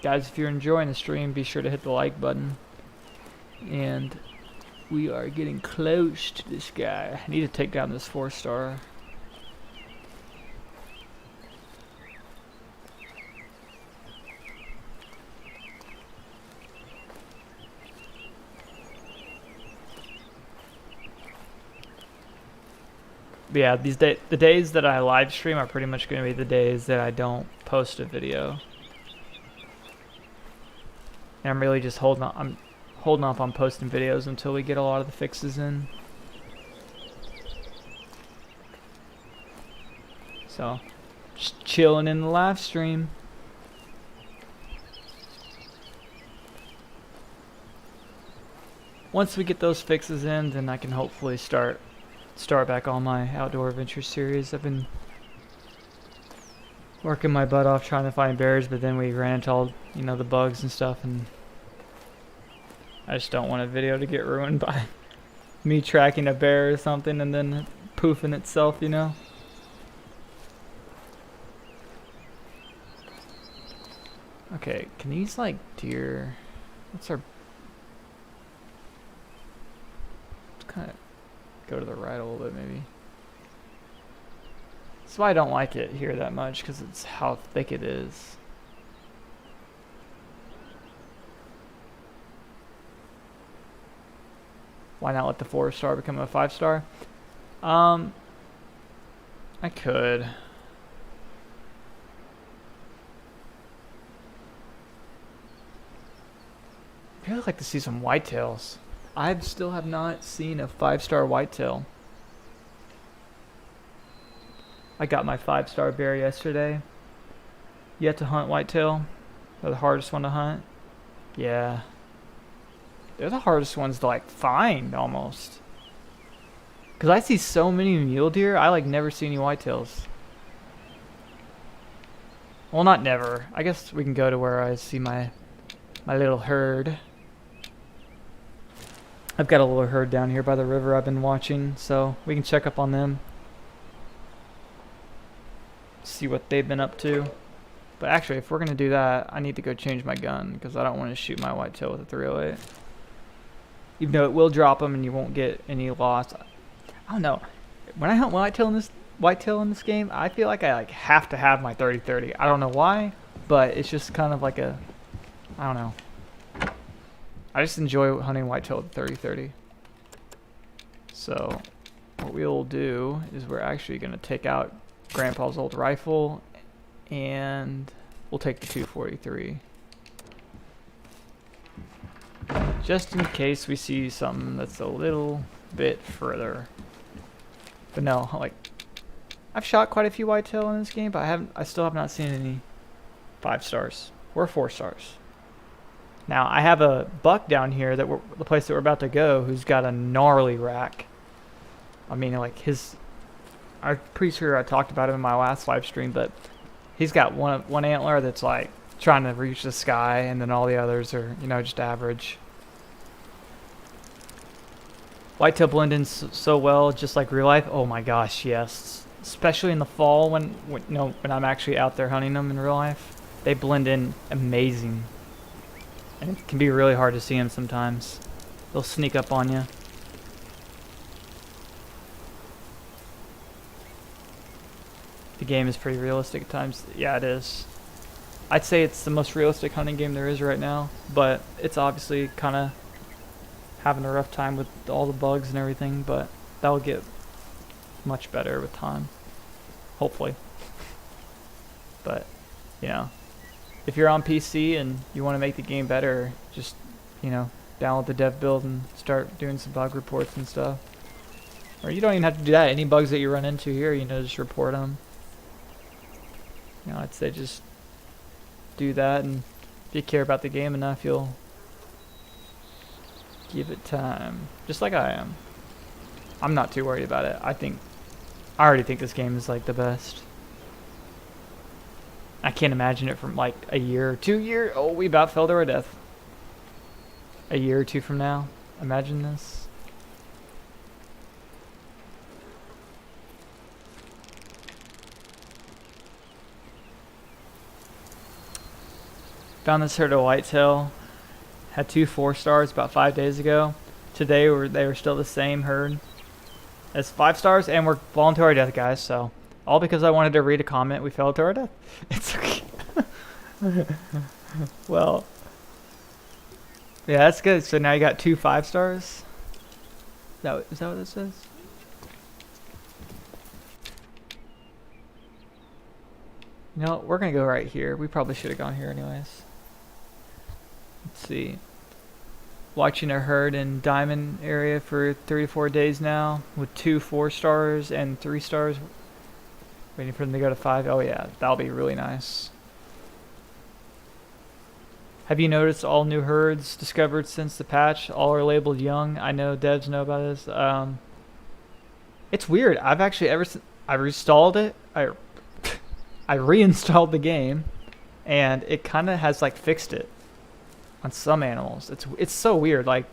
Guys, if you're enjoying the stream, be sure to hit the like button. And we are getting close to this guy. I need to take down this 4-star. But yeah, the days that I live stream are pretty much going to be the days that I don't post a video. And I'm really just holding off on posting videos until we get a lot of the fixes in. So, just chilling in the live stream. Once we get those fixes in, then I can hopefully start back on my outdoor adventure series. I've been working my butt off trying to find bears, but then we ran into all, you know, the bugs and stuff, and I just don't want a video to get ruined by me tracking a bear or something and then poofing itself, you know? Okay, can these, like, deer... Let's kind of go to the right a little bit, maybe. That's why I don't like it here that much, because it's how thick it is. Why not let the 4-star become a 5-star? I could. I'd really like to see some whitetails. I still have not seen a 5-star whitetail. I got my 5-star bear yesterday. Yet to hunt whitetail. They're the hardest one to hunt. Yeah. They're the hardest ones to like find almost. Cause I see so many mule deer, I like never see any whitetails. Well, not never. I guess we can go to where I see my little herd. I've got a little herd down here by the river I've been watching, so we can check up on them. See what they've been up to. But actually, if we're gonna do that, I need to go change my gun because I don't want to shoot my whitetail with a 308. Even though it will drop them and you won't get any loss. I don't know. When I hunt whitetail in this game, I feel like I have to have my 30-30. I don't know why, but it's just kind of like a, I don't know. I just enjoy hunting whitetail with 30-30. So what we'll do is we're actually going to take out Grandpa's old rifle and we'll take the 243. Just in case we see something that's a little bit further. But no, like, I've shot quite a few whitetail in this game, but I still have not seen any 5-stars or 4-stars. Now, I have a buck down here that the place that we're about to go, who's got a gnarly rack. I mean, like I'm pretty sure I talked about him in my last live stream, but he's got one antler that's like trying to reach the sky, and then all the others are, you know, just average. Whitetail blend in so well, just like real life. Oh my gosh, yes. Especially in the fall when I'm actually out there hunting them in real life, they blend in amazing. And it can be really hard to see them sometimes. They'll sneak up on you. The game is pretty realistic at times. Yeah, it is. I'd say it's the most realistic hunting game there is right now, but it's obviously kind of having a rough time with all the bugs and everything, but that'll get much better with time. Hopefully. But, you know, if you're on PC and you want to make the game better, just, download the dev build and start doing some bug reports and stuff. Or you don't even have to do that. Any bugs that you run into here, just report them. I'd say just do that, and if you care about the game enough, you'll give it time. Just like I am. I'm not too worried about it. I already think this game is like the best. I can't imagine it from like a year or 2 years. Oh, we about fell to our death. A year or two from now. Imagine this. Found this herd of whitetail. Had 2 4-stars about 5 days ago. Today they were still the same herd as 5 stars, and we're falling to our death, guys. So all because I wanted to read a comment, we fell to our death. It's okay. Well, yeah, that's good. So now you got 2 5-stars. Is that what this says? We're gonna go right here. We probably should have gone here anyways. Let's see. Watching a herd in Diamond area for 3 to 4 days now with 2 4-stars and 3 stars. Waiting for them to go to 5. Oh yeah, that'll be really nice. Have you noticed all new herds discovered since the patch? All are labeled young. I know devs know about this. It's weird. I've actually I reinstalled it. I reinstalled the game, and it kind of has like fixed it on some animals. It's so weird. Like,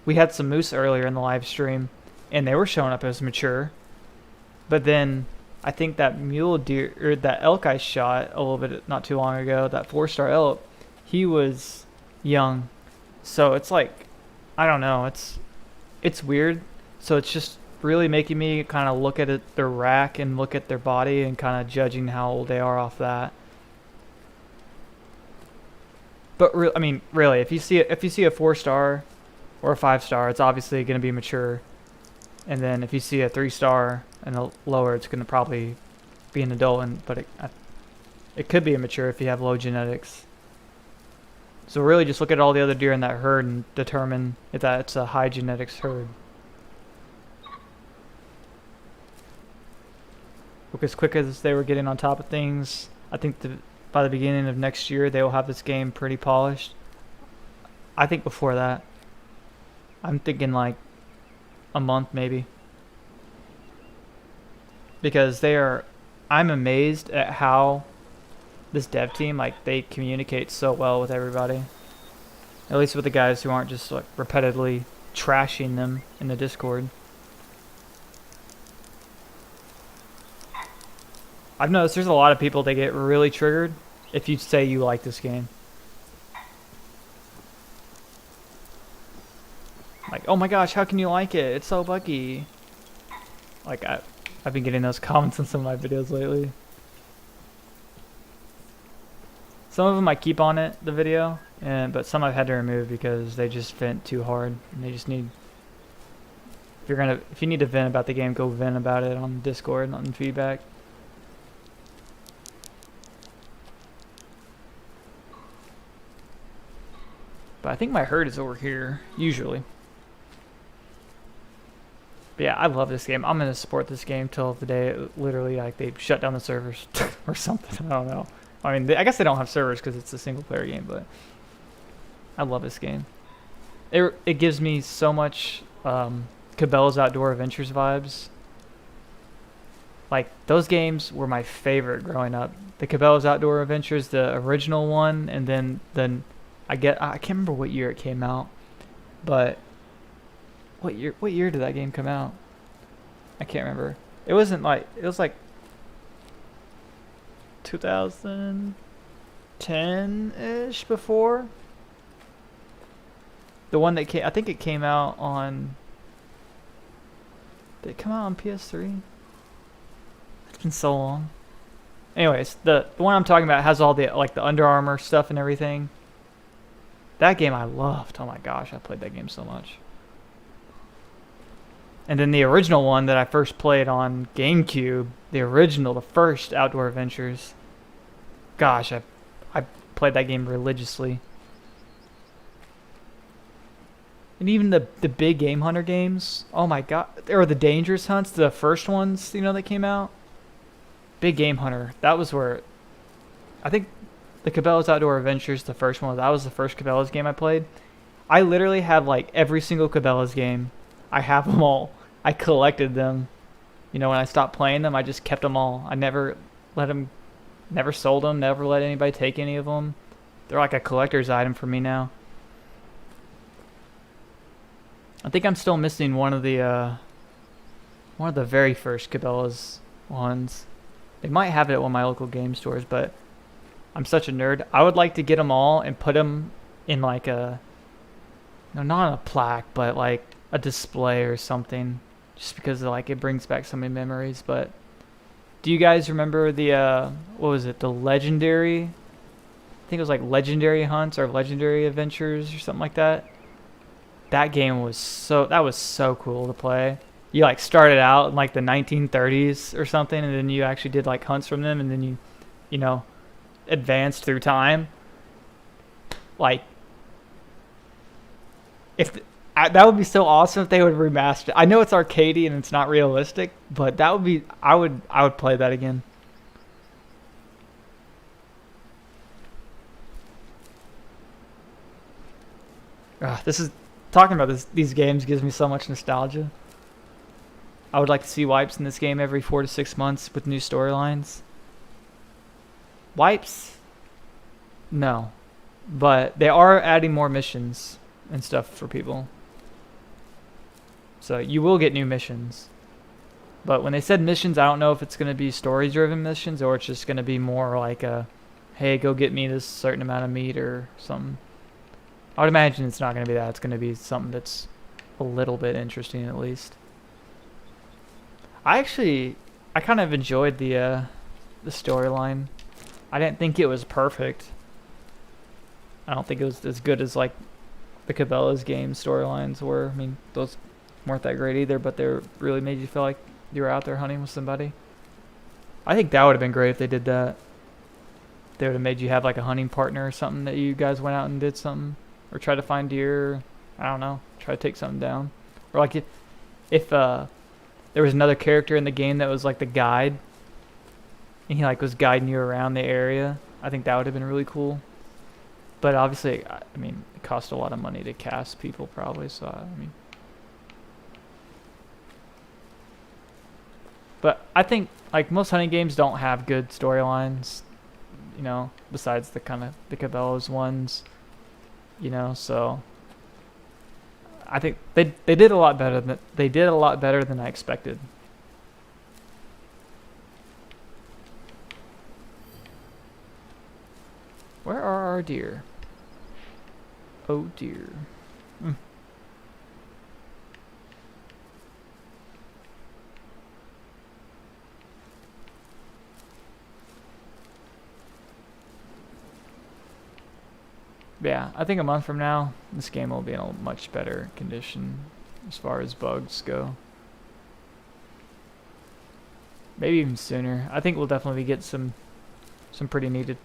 we had some moose earlier in the live stream, and they were showing up as mature, but then I think that mule deer or that elk I shot a little bit not too long ago, that 4-star elk, he was young. So it's like, I don't know. It's weird. So it's just really making me kind of look at their rack and look at their body and kind of judging how old they are off that. But really, if you see a 4-star or a 5-star, it's obviously going to be mature. And then if you see a 3-star and a lower, it's going to probably be an adult. But it could be immature if you have low genetics. So really, just look at all the other deer in that herd and determine if that's a high genetics herd. Look, as quick as they were getting on top of things, I think by the beginning of next year, they will have this game pretty polished. I think before that. I'm thinking like a month maybe. Because I'm amazed at how this dev team, like, they communicate so well with everybody. At least with the guys who aren't just like repetitively trashing them in the Discord. I've noticed there's a lot of people that get really triggered if you say you like this game. Like, oh my gosh, how can you like it? It's so buggy. Like, I've been getting those comments in some of my videos lately. Some of them I keep on the video, but some I've had to remove because they just vent too hard. And they just need... If you need to vent about the game, go vent about it on Discord, on feedback. But I think my herd is over here, usually. But yeah, I love this game. I'm going to support this game till the day literally like they shut down the servers or something. I don't know. I mean, I guess they don't have servers because it's a single player game, but I love this game. It gives me so much Cabela's Outdoor Adventures vibes. Like, those games were my favorite growing up. The Cabela's Outdoor Adventures, the original one, and then I can't remember what year it came out, but what year did that game come out? I can't remember. It was like 2010-ish before. The one that I think it came out on... Did it come out on PS3? It's been so long. Anyways, the one I'm talking about has all the the Under Armour stuff and everything. That game I loved. Oh my gosh, I played that game so much. And then the original one that I first played on GameCube, the first Outdoor Adventures. Gosh, I played that game religiously. And even the big Game Hunter games, oh my god, or the Dangerous Hunts, the first ones, you know, that came out. Big Game Hunter, that was where, I think the Cabela's Outdoor Adventures, the first one, that was the first Cabela's game I played. I literally have like every single Cabela's game. I have them all. I collected them. You know, when I stopped playing them, I just kept them all. I never let them, never sold them, never let anybody take any of them. They're like a collector's item for me now. I think I'm still missing one of the very first Cabela's ones. They might have it at one of my local game stores, but I'm such a nerd. I would like to get them all and put them in like a, no, not a plaque, but like a display or something, just because like it brings back so many memories. But do you guys remember the what was it? The Legendary? I think it was like Legendary Hunts or Legendary Adventures or something like that. That game was so cool to play. You like started out in like the 1930s or something, and then you actually did like hunts from them, and then you know, advanced through time. Like, that would be so awesome if they would remaster it. I know it's arcadey and it's not realistic, but that would be, I would play that again. This is talking about these games gives me so much nostalgia. I would like to see wipes in this game every 4 to 6 months with new storylines. Wipes? No. But they are adding more missions and stuff for people. So you will get new missions. But when they said missions, I don't know if it's going to be story-driven missions or it's just going to be more like a, hey, go get me this certain amount of meat or something. I would imagine it's not going to be that. It's going to be something that's a little bit interesting at least. I kind of enjoyed the storyline. I didn't think it was perfect. I don't think it was as good as like the Cabela's game storylines were. I mean, those weren't that great either, but they really made you feel like you were out there hunting with somebody. I think that would have been great if they did that. They would have made you have like a hunting partner or something that you guys went out and did something. Or try to find deer. I don't know. Try to take something down. Or like if there was another character in the game that was like the guide, and he like was guiding you around the area. I think that would have been really cool. But obviously, I mean, it cost a lot of money to cast people probably. So I mean, but I think like most hunting games don't have good storylines. You know, besides the kind of the Cabela's ones. You know, so I think they did a lot better than I expected. Where are our deer? Oh dear. Yeah, I think a month from now, this game will be in a much better condition as far as bugs go. Maybe even sooner. I think we'll definitely get some pretty needed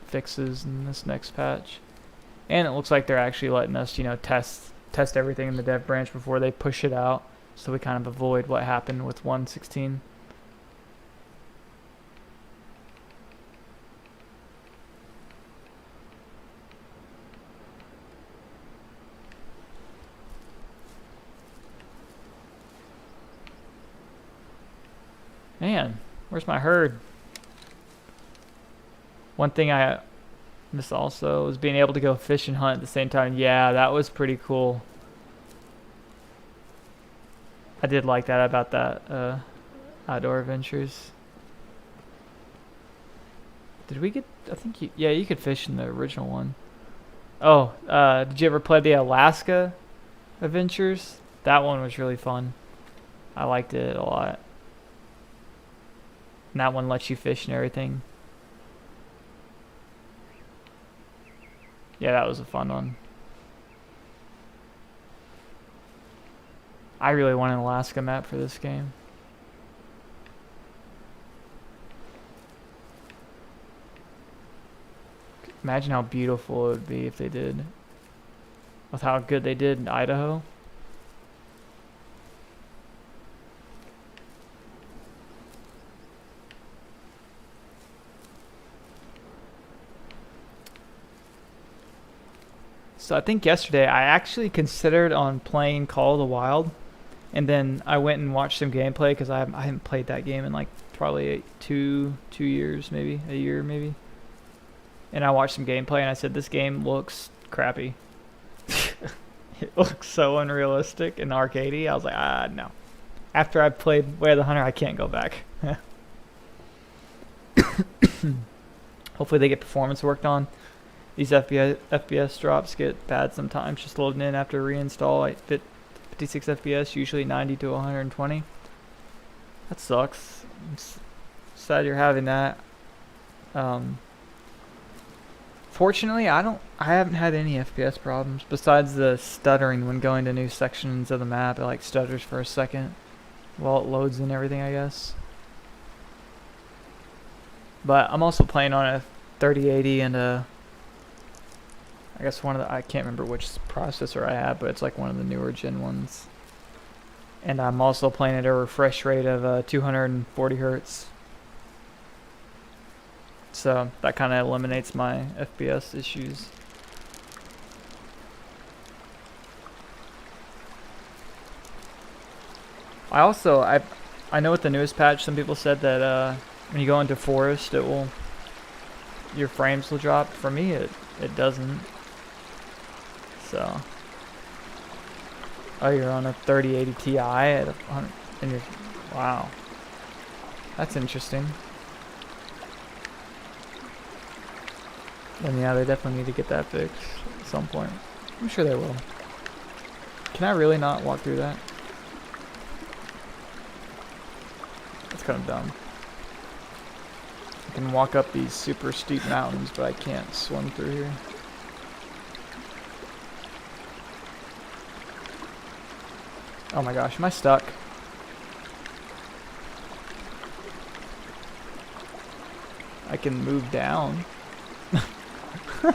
fixes in this next patch. And it looks like they're actually letting us, you know, test everything in the dev branch before they push it out, so we kind of avoid what happened with 1.16. Man, where's my herd? One thing I missed also was being able to go fish and hunt at the same time. Yeah, that was pretty cool. I did like that about that Outdoor Adventures. Did we get, I think yeah, you could fish in the original one. Oh, did you ever play the Alaska Adventures? That one was really fun. I liked it a lot. And that one lets you fish and everything. Yeah, that was a fun one. I really want an Alaska map for this game. Imagine how beautiful it would be if they did. With how good they did in Idaho. So I think yesterday I actually considered on playing Call of the Wild, and then I went and watched some gameplay because I haven't played that game in like probably two years, maybe a year, maybe. And I watched some gameplay and I said this game looks crappy. It looks so unrealistic and arcadey. I was like, no. After I played Way of the Hunter, I can't go back. Hopefully they get performance worked on. These FPS drops get bad sometimes, just loading in after reinstall, like 56 FPS, usually 90 to 120. That sucks. I'm sad you're having that. Fortunately, I haven't had any FPS problems besides the stuttering when going to new sections of the map. It like stutters for a second while it loads and everything, I guess. But I'm also playing on a 3080 and a, I guess I can't remember which processor I have, but it's like one of the newer gen ones. And I'm also playing at a refresh rate of 240 hertz. So that kind of eliminates my FPS issues. I know with the newest patch, some people said that when you go into forest, your frames will drop. For me, it doesn't. So, you're on a 3080 Ti at 100, and you're, wow, that's interesting. And yeah, they definitely need to get that fixed at some point. I'm sure they will. Can I really not walk through that? That's kind of dumb. I can walk up these super steep mountains, but I can't swim through here. Oh my gosh, am I stuck? I can move down. I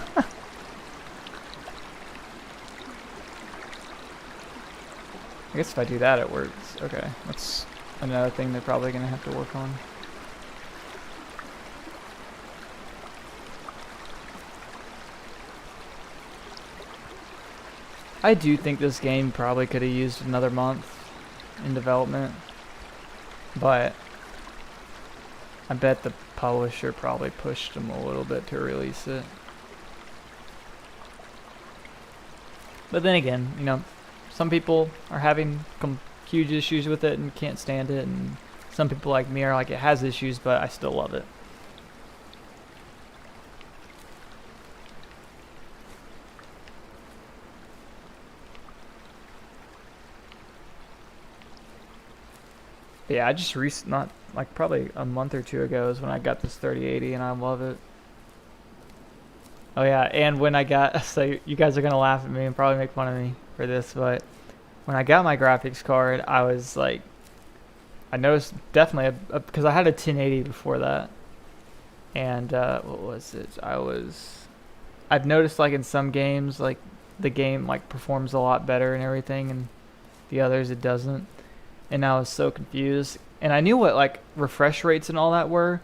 guess if I do that, it works. Okay, that's another thing they're probably going to have to work on. I do think this game probably could have used another month in development, but I bet the publisher probably pushed them a little bit to release it. But then again, you know, some people are having huge issues with it and can't stand it, and some people like me are like, it has issues, but I still love it. But yeah, I just not like probably a month or two ago is when I got this 3080 and I love it. Oh yeah, and when I got, so you guys are gonna laugh at me and probably make fun of me for this, but when I got my graphics card, I was like, I noticed definitely because I had a 1080 before that, and what was it? I've noticed like in some games, like the game like performs a lot better and everything, and the others it doesn't. And I was so confused. And I knew what like refresh rates and all that were.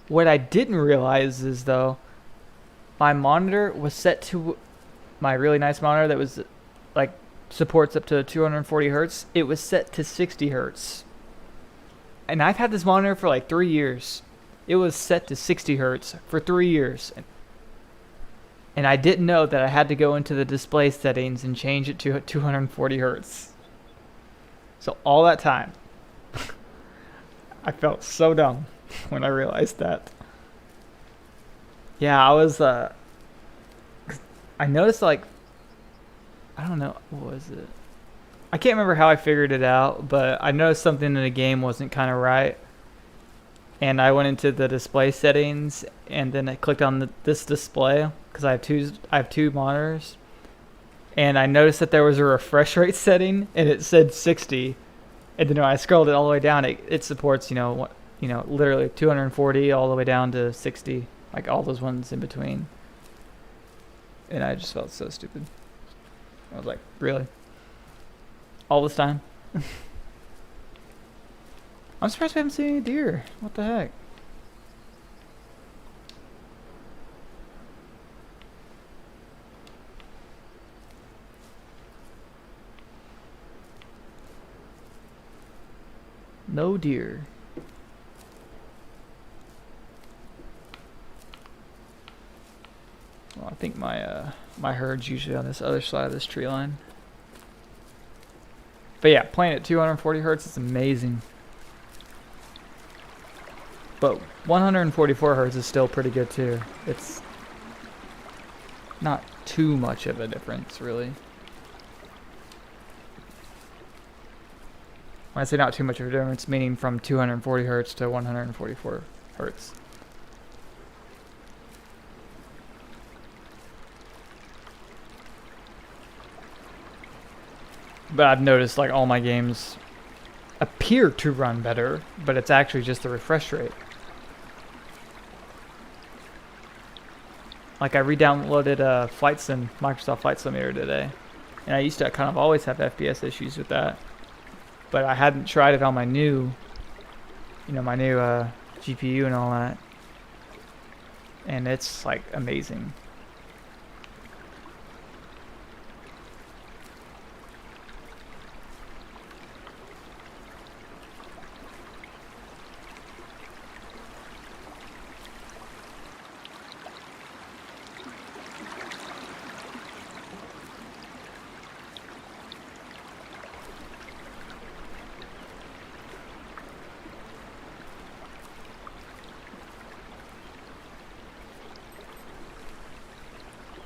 What I didn't realize is though, my monitor was set to, my really nice monitor that was like supports up to 240 hertz. It was set to 60 hertz. And I've had this monitor for like 3 years. It was set to 60 hertz for 3 years. And I didn't know that I had to go into the display settings and change it to 240 hertz. So all that time, I felt so dumb when I realized that. Yeah, I was, I noticed like, I don't know, what was it? I can't remember how I figured it out, but I noticed something in the game wasn't kind of right. And I went into the display settings and then I clicked on this display because I have two monitors. And I noticed that there was a refresh rate setting, and it said 60. And then when I scrolled it all the way down, it supports, literally 240 all the way down to 60, like all those ones in between. And I just felt so stupid. I was like, really? All this time? I'm surprised we haven't seen any deer. What the heck? No deer. Well, I think my herd's usually on this other side of this tree line. But yeah, playing at 240 hertz is amazing. But 144 hertz is still pretty good too. It's not too much of a difference, really. When I say not too much of a difference, meaning from 240 hertz to 144 hertz. But I've noticed like all my games appear to run better, but it's actually just the refresh rate. Like I re-downloaded Microsoft Flight Simulator today, and I used to kind of always have FPS issues with that, but I hadn't tried it on my new, my new GPU and all that, and it's like amazing.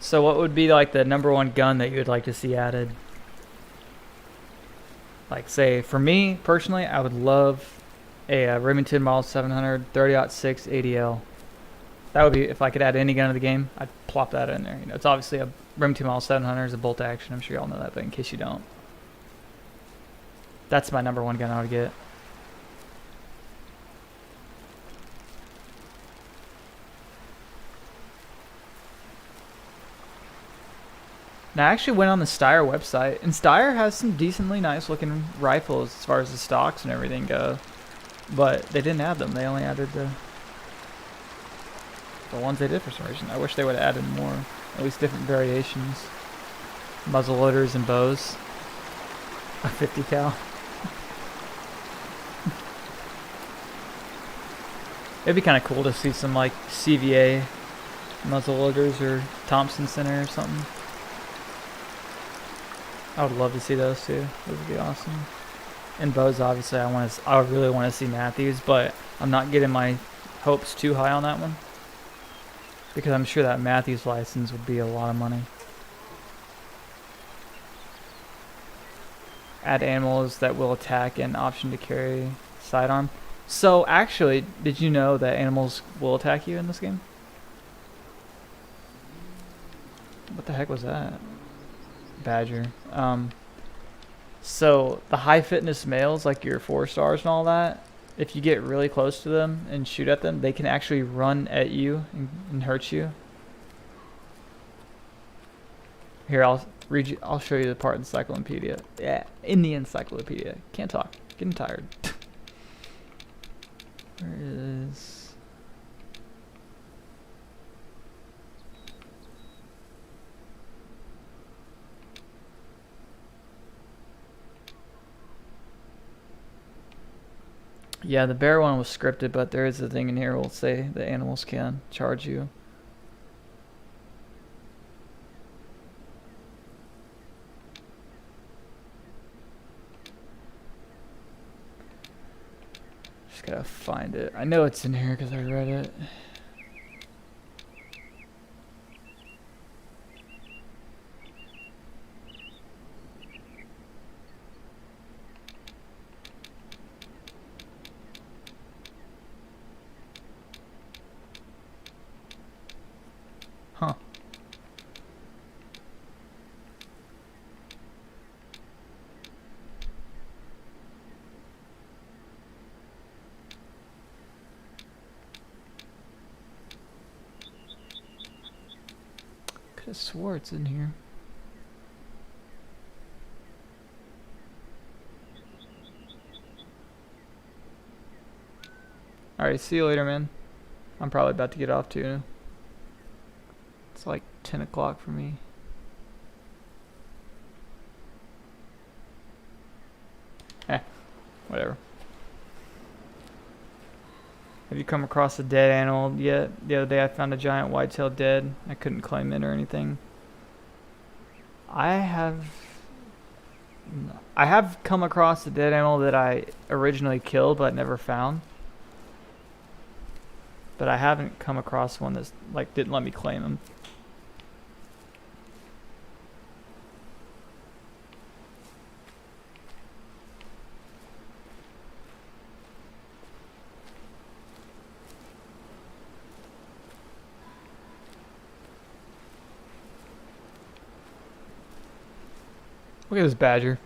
So what would be like the #1 gun that you would like to see added? Like say, for me personally, I would love a Remington Model 700 30-06 ADL. That would be, if I could add any gun to the game, I'd plop that in there. It's obviously a Remington Model 700 is a bolt action. I'm sure you all know that, but in case you don't, that's my #1 gun I would get. Now, I actually went on the Steyr website, and Steyr has some decently nice looking rifles as far as the stocks and everything go, but they didn't add them. They only added the ones they did for some reason. I wish they would have added more, at least different variations. Muzzle loaders and bows. A 50 cal. It'd be kind of cool to see some like CVA muzzle loaders or Thompson Center or something. I would love to see those too. Those would be awesome. And bows, obviously, I really want to see Matthews, but I'm not getting my hopes too high on that one, because I'm sure that Matthews license would be a lot of money. Add animals that will attack and option to carry sidearm. So actually, did you know that animals will attack you in this game? What the heck was that? Badger. So the high fitness males, like your 4 stars and all that, if you get really close to them and shoot at them, they can actually run at you and hurt you. Here, I'll show you the part in the encyclopedia. Yeah, in the encyclopedia. Can't talk. Getting tired. Where is... Yeah, the bear one was scripted, but there is a thing in here will say the animals can charge you. Just gotta find it. I know it's in here because I read it. Huh. I swore it's in here. Alright, see you later, man. I'm probably about to get off too. It's like 10 o'clock for me. Whatever. Have you come across a dead animal yet? The other day I found a giant whitetail dead. I couldn't claim it or anything. I have come across a dead animal that I originally killed but never found. But I haven't come across one that's like didn't let me claim him. Look at this badger.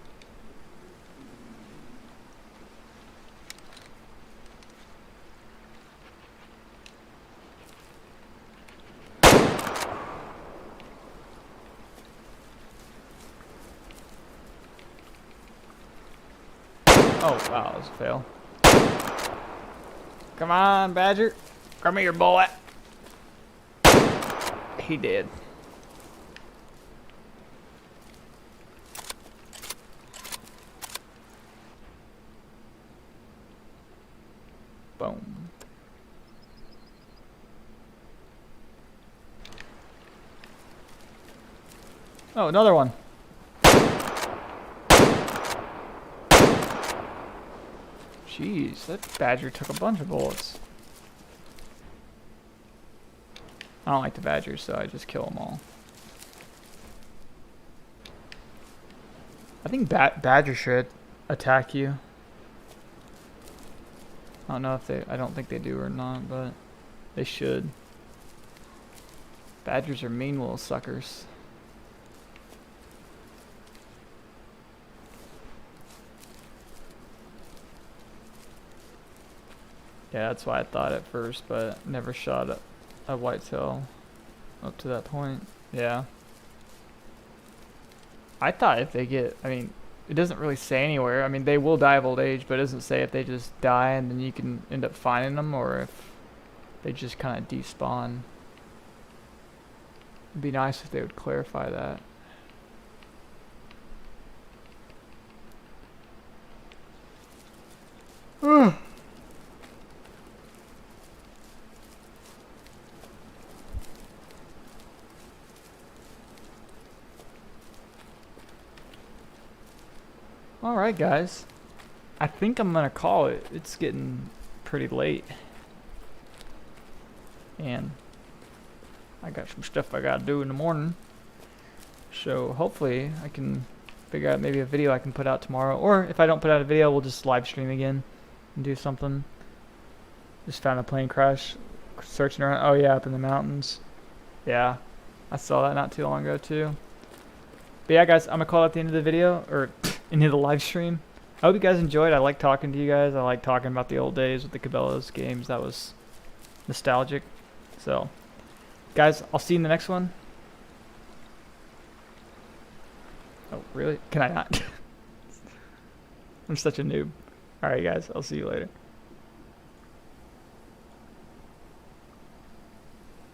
Oh, wow, that was a fail. Come on, badger. Come here, boy. He did. Boom. Oh, another one. Jeez, that badger took a bunch of bullets. I don't like the badgers, so I just kill them all. I think badgers should attack you. I don't know if they, I don't think they do or not, but they should. Badgers are mean little suckers. Yeah, that's why I thought at first, but never shot a whitetail up to that point. Yeah. I thought if they get, I mean, it doesn't really say anywhere. I mean, they will die of old age, but it doesn't say if they just die and then you can end up finding them or if they just kind of despawn. It'd be nice if they would clarify that. Alright guys, I think I'm gonna call it. It's getting pretty late. And I got some stuff I gotta do in the morning. So hopefully I can figure out maybe a video I can put out tomorrow. Or if I don't put out a video, we'll just live stream again and do something. Just found a plane crash. Searching around. Oh yeah, up in the mountains. Yeah, I saw that not too long ago too. But yeah guys, I'm gonna call it the end of the video, or into the live stream. I hope you guys enjoyed. I like talking to you guys. I like talking about the old days with the Cabela's games. That was nostalgic. So, guys, I'll see you in the next one. Oh, really? Can I not? I'm such a noob. Alright, guys. I'll see you later.